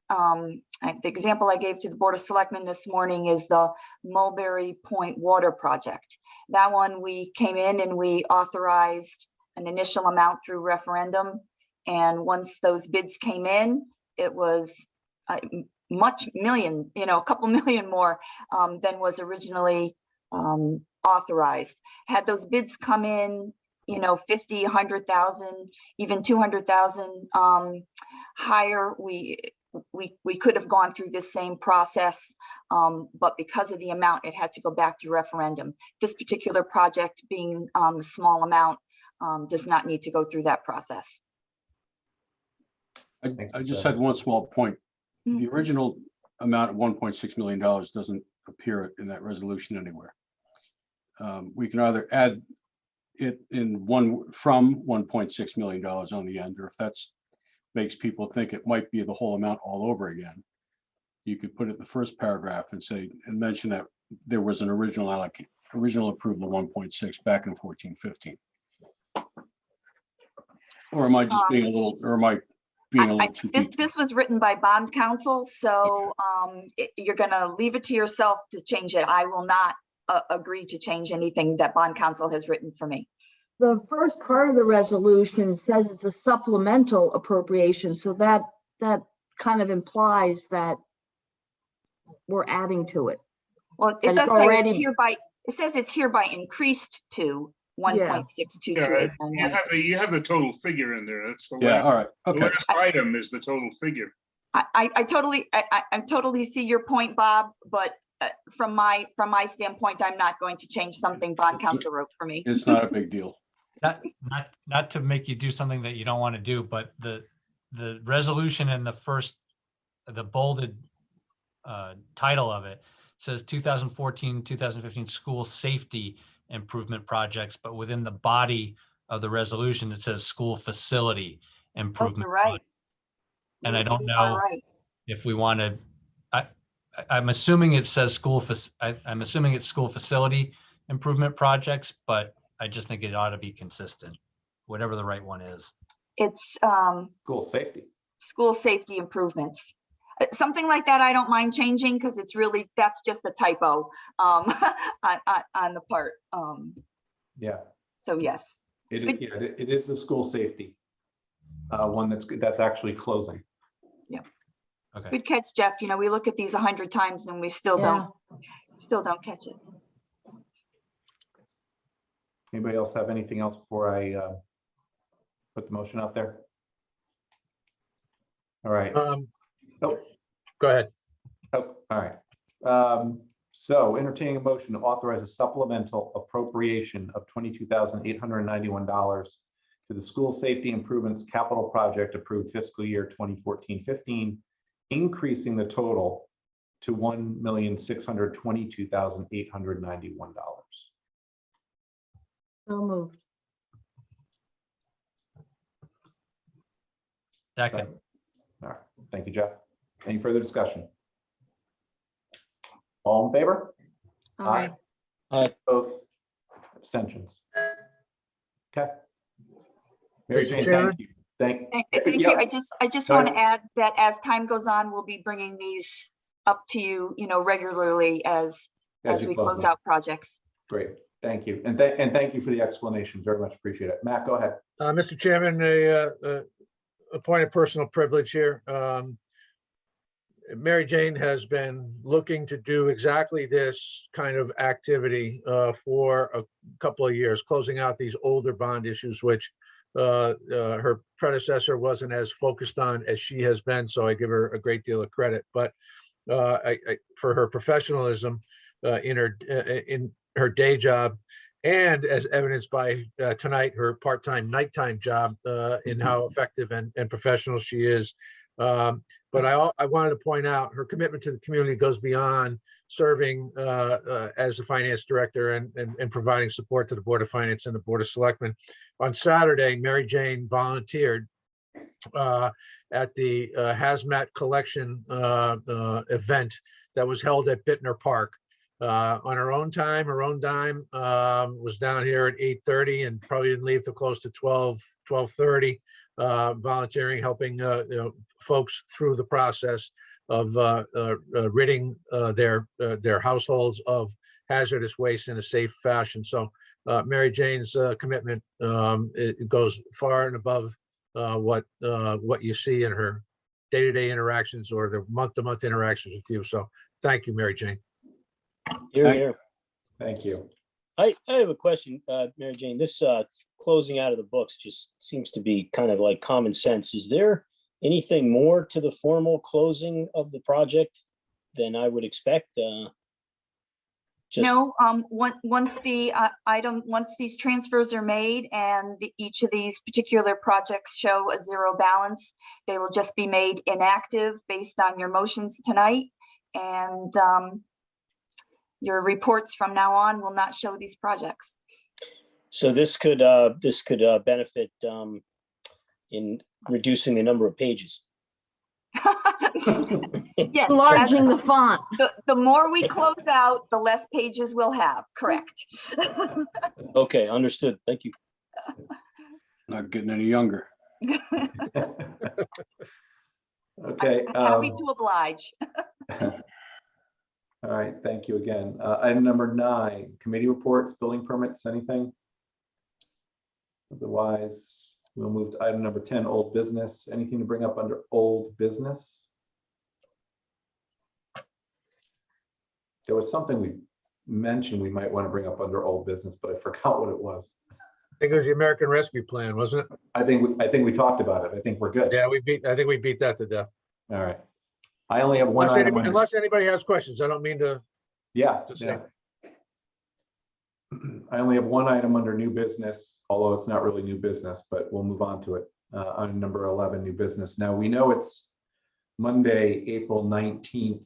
the example I gave to the Board of Selectmen this morning is the Mulberry Point Water Project. That one, we came in and we authorized an initial amount through referendum. And once those bids came in, it was millions, a couple million more than was originally authorized. Had those bids come in, 50, 100,000, even 200,000 higher, we could have gone through this same process, but because of the amount, it had to go back to referendum. This particular project being a small amount does not need to go through that process. I just had one small point. The original amount of $1.6 million doesn't appear in that resolution anywhere. We can either add it from $1.6 million on the end, or if that's makes people think it might be the whole amount all over again, you could put it in the first paragraph and mention that there was an original approval of 1.6 back in 14-15. Or am I just being a little, too deep? This was written by bond counsel, so you're gonna leave it to yourself to change it. I will not agree to change anything that bond counsel has written for me. The first part of the resolution says it's a supplemental appropriation, so that kind of implies that we're adding to it. Well, it does say it's hereby, it says it's hereby increased to 1.622. You have the total figure in there. That's the all right. Okay. The last item is the total figure. I totally see your point, Bob, but from my standpoint, I'm not going to change something bond counsel wrote for me. It's not a big deal. Not to make you do something that you don't want to do, but the resolution in the bolded title of it says 2014-2015 school safety improvement projects, but within the body of the resolution it says school facility improvement. Right. And I don't know if we want to. I'm assuming it says I'm assuming it's school facility improvement projects, but I just think it ought to be consistent, whatever the right one is. It's School safety improvements. Something like that I don't mind changing because that's just a typo on the part. Yeah. So yes. It is the school safety one that's actually closing. Yeah. Okay. Good catch, Jeff. We look at these 100 times and we still don't catch it. Anybody else have anything else before I put the motion out there? All right. Go ahead. Oh, all right. So entertaining a motion to authorize a supplemental appropriation of $22,891 to the school safety improvements capital project approved fiscal year 2014-15, increasing the total to $1,622,891. So moved. Second. All right. Thank you, Jeff. Any further discussion? All in favor? Aye. Opposed? Abstentions? Okay. Mary Mr. Jane, Chairman? thank you. Thank you. I just want to add that as time goes on, we'll be bringing these up to you, regularly as we close out projects. Great. Thank you. And thank you for the explanation. Very much appreciate it. Matt, go ahead. Mr. Chairman, a point of personal privilege here. Mary Jane has been looking to do exactly this kind of activity for a couple of years, closing out these older bond issues, which her predecessor wasn't as focused on as she has been. So I give her a great deal of credit. But for her professionalism in her day job, and as evidenced by tonight, her part-time nighttime job in how effective and professional she is. But I wanted to point out her commitment to the community goes beyond serving as the finance director and providing support to the Board of Finance and the Board of Selectmen. On Saturday, Mary Jane volunteered at the hazmat collection event that was held at Bittner Park. On her own time, her own dime, was down here at 8:30 and probably didn't leave till close to 12:30, volunteering, helping folks through the process of ridding their households of hazardous waste in a safe fashion. So Mary Jane's commitment, it goes far and above what you see in her day-to-day interactions or the month-to-month interactions with you. So thank you, Mary Jane. Here, here. Thank you. I have a question, Mary Jane. This closing out of the books just seems to be kind of like common sense. Is there anything more to the formal closing of the project than I would expect? No, once the once these transfers are made and each of these particular projects show a zero balance, they will just be made inactive based on your motions tonight. And your reports from now on will not show these projects. So this could benefit in reducing the number of pages. Yes, Enlarging the font. the more we close out, the less pages we'll have, correct? Okay, understood. Thank you. Not getting any younger. Okay. Happy to oblige. All right, thank you again. Item number 9, committee reports, building permits, anything? Otherwise, we'll move to item number 10, old business. Anything to bring up under old business? There was something we mentioned we might want to bring up under old business, but I forgot what it was. I think it was the American Rescue Plan, wasn't it? I think we talked about it. I think we're good. Yeah, I think we beat that to death. All right. I only have one item. Unless anybody has questions, I don't mean to. Yeah. say. I only have one item under new business, although it's not really new business, but we'll move on to it. On number 11, new business. Now we know it's Monday, April 19th,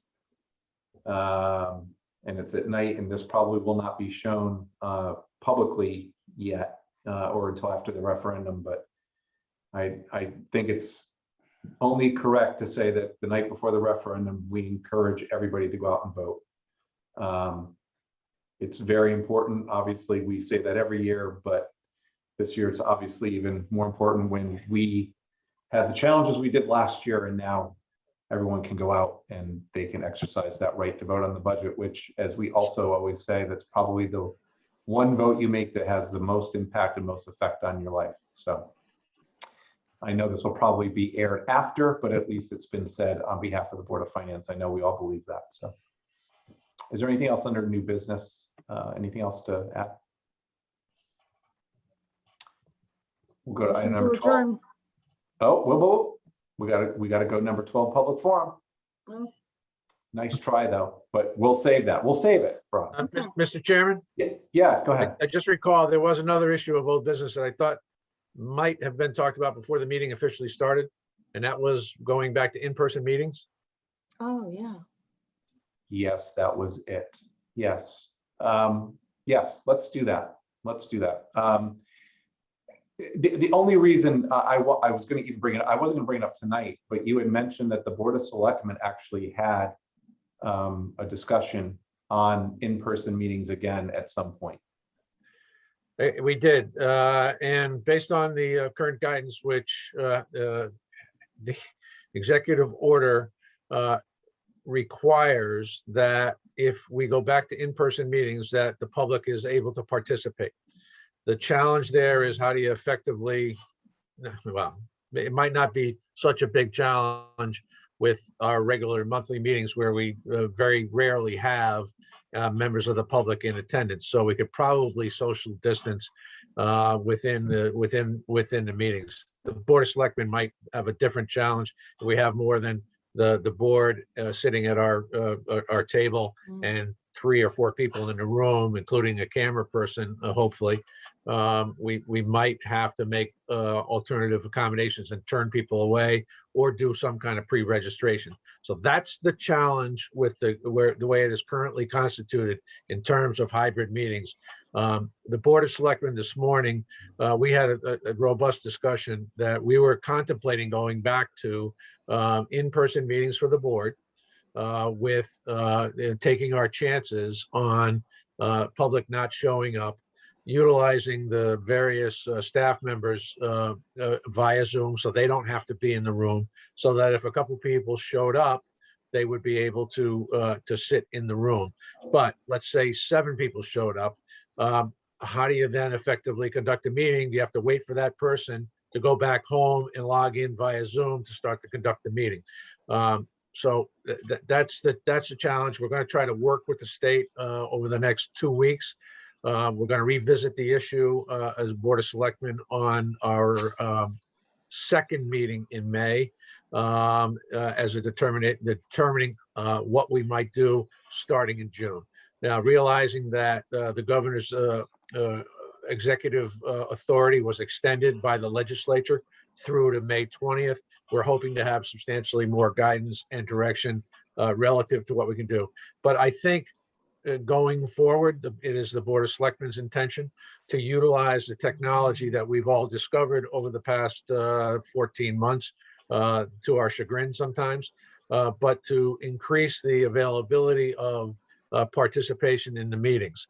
and it's at night, and this probably will not be shown publicly yet or until after the referendum, but I think it's only correct to say that the night before the referendum, we encourage everybody to go out and vote. It's very important. Obviously, we say that every year, but this year it's obviously even more important when we had the challenges we did last year, and now everyone can go out and they can exercise that right to vote on the budget, which, as we also always say, that's probably the one vote you make that has the most impact and most effect on your life. So I know this will probably be aired after, but at least it's been said on behalf of the Board of Finance. I know we all believe that. So is there anything else under new business? Anything else to add? We'll go to item number 12. Oh, whoa. We gotta go number 12, public forum. Oh. Nice try though, but we'll save that. We'll save it for. Mr. Chairman? Yeah, go ahead. I just recall there was another issue of old business that I thought might have been talked about before the meeting officially started, and that was going back to in-person meetings. Oh, yeah. Yes, that was it. Yes. Yes, let's do that. Let's do that. The only reason I was going to even bring it, I wasn't going to bring it up tonight, but you had mentioned that the Board of Selectmen actually had a discussion on in-person meetings again at some point. We did, and based on the current guidance, which the executive order requires that if we go back to in-person meetings, that the public is able to participate. The challenge there is how do you effectively, well, it might not be such a big challenge with our regular monthly meetings where we very rarely have members of the public in attendance. So we could probably social distance within the meetings. The Board of Selectmen might have a different challenge. We have more than the board sitting at our table and 3 or 4 people in the room, including a camera person, hopefully. we might have to make alternative accommodations and turn people away or do some kind of pre-registration. So that's the challenge with the way it is currently constituted in terms of hybrid meetings. The Board of Selectmen this morning, we had a robust discussion that we were contemplating going back to in-person meetings for the board with taking our chances on public not showing up, utilizing the various staff members via Zoom so they don't have to be in the room, so that if a couple people showed up, they would be able to sit in the room. But let's say 7 people showed up. How do you then effectively conduct a meeting? Do you have to wait for that person to go back home and log in via Zoom to start to conduct the meeting? So that's the challenge. We're going to try to work with the state over the next 2 weeks. We're going to revisit the issue as Board of Selectmen on our second meeting in May as a determining what we might do starting in June. Now, realizing that the governor's executive authority was extended by the legislature through to May 20th, we're hoping to have substantially more guidance and direction relative to what we can do. But I think going forward, it is the Board of Selectmen's intention to utilize the technology that we've all discovered over the past 14 months, to our chagrin sometimes, but to increase the availability of participation in the meetings.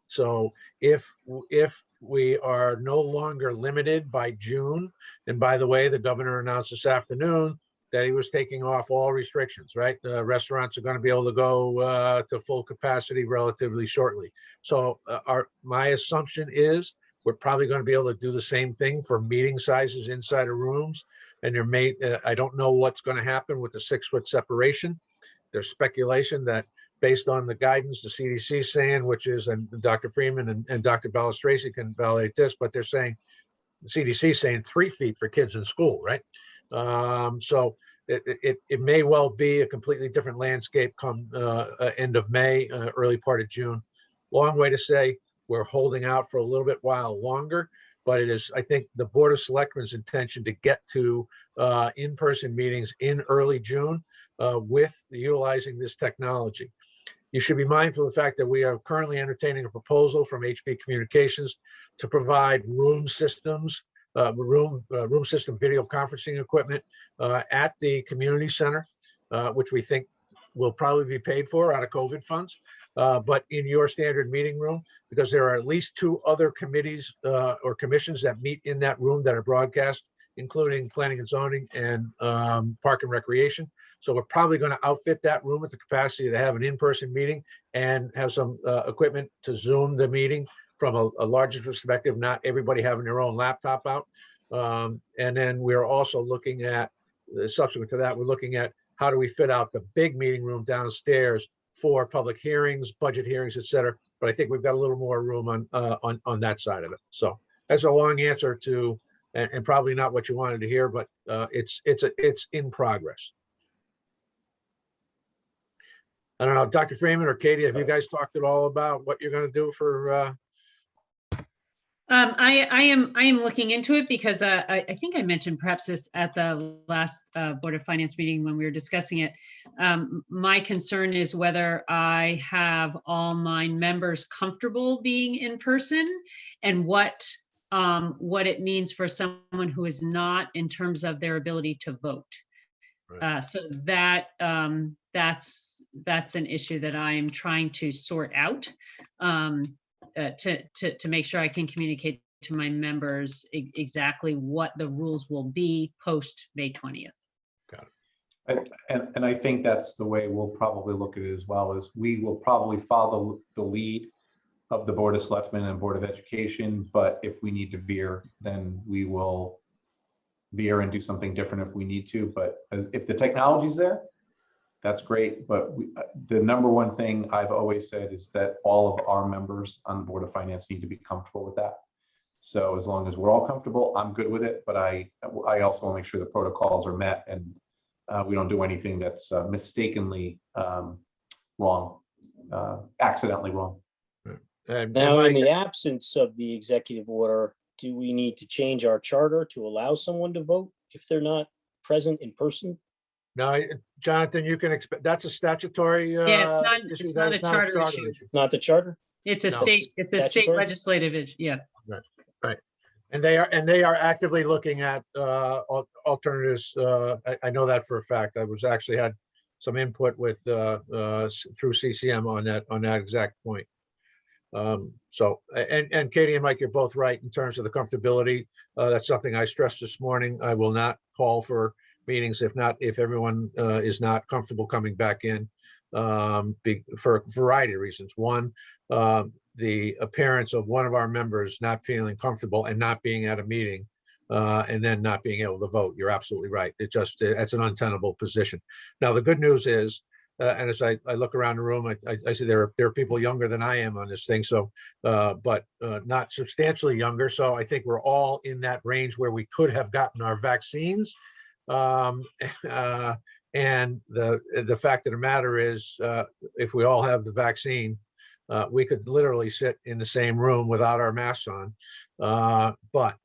So if we are no longer limited by June, and by the way, the governor announced this afternoon that he was taking off all restrictions, right? Restaurants are going to be able to go to full capacity relatively shortly. So my assumption is we're probably going to be able to do the same thing for meeting sizes inside of rooms. And I don't know what's going to happen with the 6-foot separation. There's speculation that based on the guidance the CDC is saying, which is, and Dr. Freeman and Dr. Balestracci can validate this, but they're saying, the CDC is saying 3 feet for kids in school, right? So it may well be a completely different landscape come end of May, early part of June. Long way to say we're holding out for a little bit while longer, but it is, I think, the Board of Selectmen's intention to get to in-person meetings in early June with utilizing this technology. You should be mindful of the fact that we are currently entertaining a proposal from HB Communications to provide room systems, room system video conferencing equipment at the community center, which we think will probably be paid for out of COVID funds, but in your standard meeting room, because there are at least 2 other committees or commissions that meet in that room that are broadcast, including Planning and Zoning and Park and Recreation. So we're probably going to outfit that room with the capacity to have an in-person meeting and have some equipment to Zoom the meeting from a larger perspective, not everybody having their own laptop out. And then we're also looking at, subsequent to that, we're looking at how do we fit out the big meeting room downstairs for public hearings, budget hearings, et cetera. But I think we've got a little more room on that side of it. So that's a long answer to, and probably not what you wanted to hear, but it's in progress. I don't know, Dr. Freeman or Katie, have you guys talked at all about what you're going to do for? I am looking into it because I think I mentioned perhaps this at the last Board of Finance meeting when we were discussing it. My concern is whether I have all 9 members comfortable being in person and what it means for someone who is not in terms of their ability to vote. Right. So that's an issue that I am trying to sort out to make sure I can communicate to my members exactly what the rules will be post May 20th. Got it. And I think that's the way we'll probably look at it as well, is we will probably follow the lead of the Board of Selectmen and Board of Education, but if we need to veer, then we will veer and do something different if we need to. But if the technology's there, that's great. But the number one thing I've always said is that all of our members on the Board of Finance need to be comfortable with that. So as long as we're all comfortable, I'm good with it. But I also want to make sure the protocols are met and we don't do anything that's mistakenly wrong, accidentally wrong. And Now, in Mike, the absence of the executive order, do we need to change our charter to allow someone to vote if they're not present in person? no, Jonathan, you can expect, that's a statutory Yeah, issue. it's That not is a charter issue. Not the charter? It's a No. it's a state Statutory? legislative, yeah. And they are actively looking at alternatives. I know that for a fact. I was actually had some input with through CCM on that exact point. So, and Katie and Mike, you're both right in terms of the comfortability. That's something I stressed this morning. I will not call for meetings if everyone is not comfortable coming back in for a variety of reasons. One, the appearance of one of our members not feeling comfortable and not being at a meeting and then not being able to vote. You're absolutely right. That's an untenable position. Now, the good news is, and as I look around the room, I see there are people younger than I am on this thing. So, but not substantially younger. So I think we're all in that range where we could have gotten our vaccines. And the fact of the matter is, if we all have the vaccine, we could literally sit in the same room without our masks on. But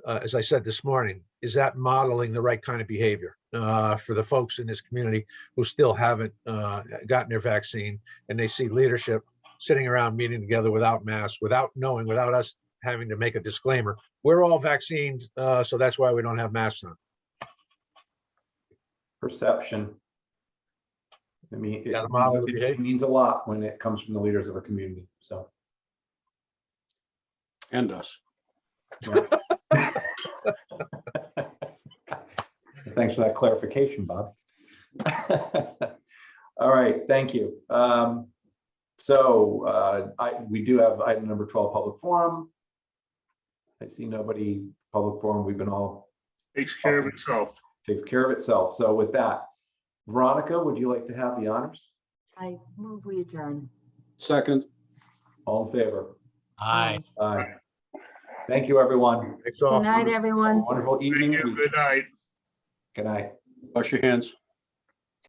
as I said this morning, is that modeling the right kind of behavior for the folks in this community who still haven't gotten their vaccine, and they see leadership sitting around meeting together without masks, without us having to make a disclaimer. We're all vaccinated, so that's why we don't have masks on. Perception. I mean, Gotta model the it behavior. means a lot when it comes from the leaders of a community, so. And us. Yeah. Thanks for that clarification, Bob. All right, thank you. We do have item number 12, public forum. I see nobody, public forum, we've been all. Takes care of itself. Takes care of itself. So with that, Veronica, would you like to have the honors? I move we adjourn. Second. All in favor? Aye. Aye. Thank you, everyone. It's all. Good night, everyone. Wonderful evening. Good night. Good night. Wash your hands.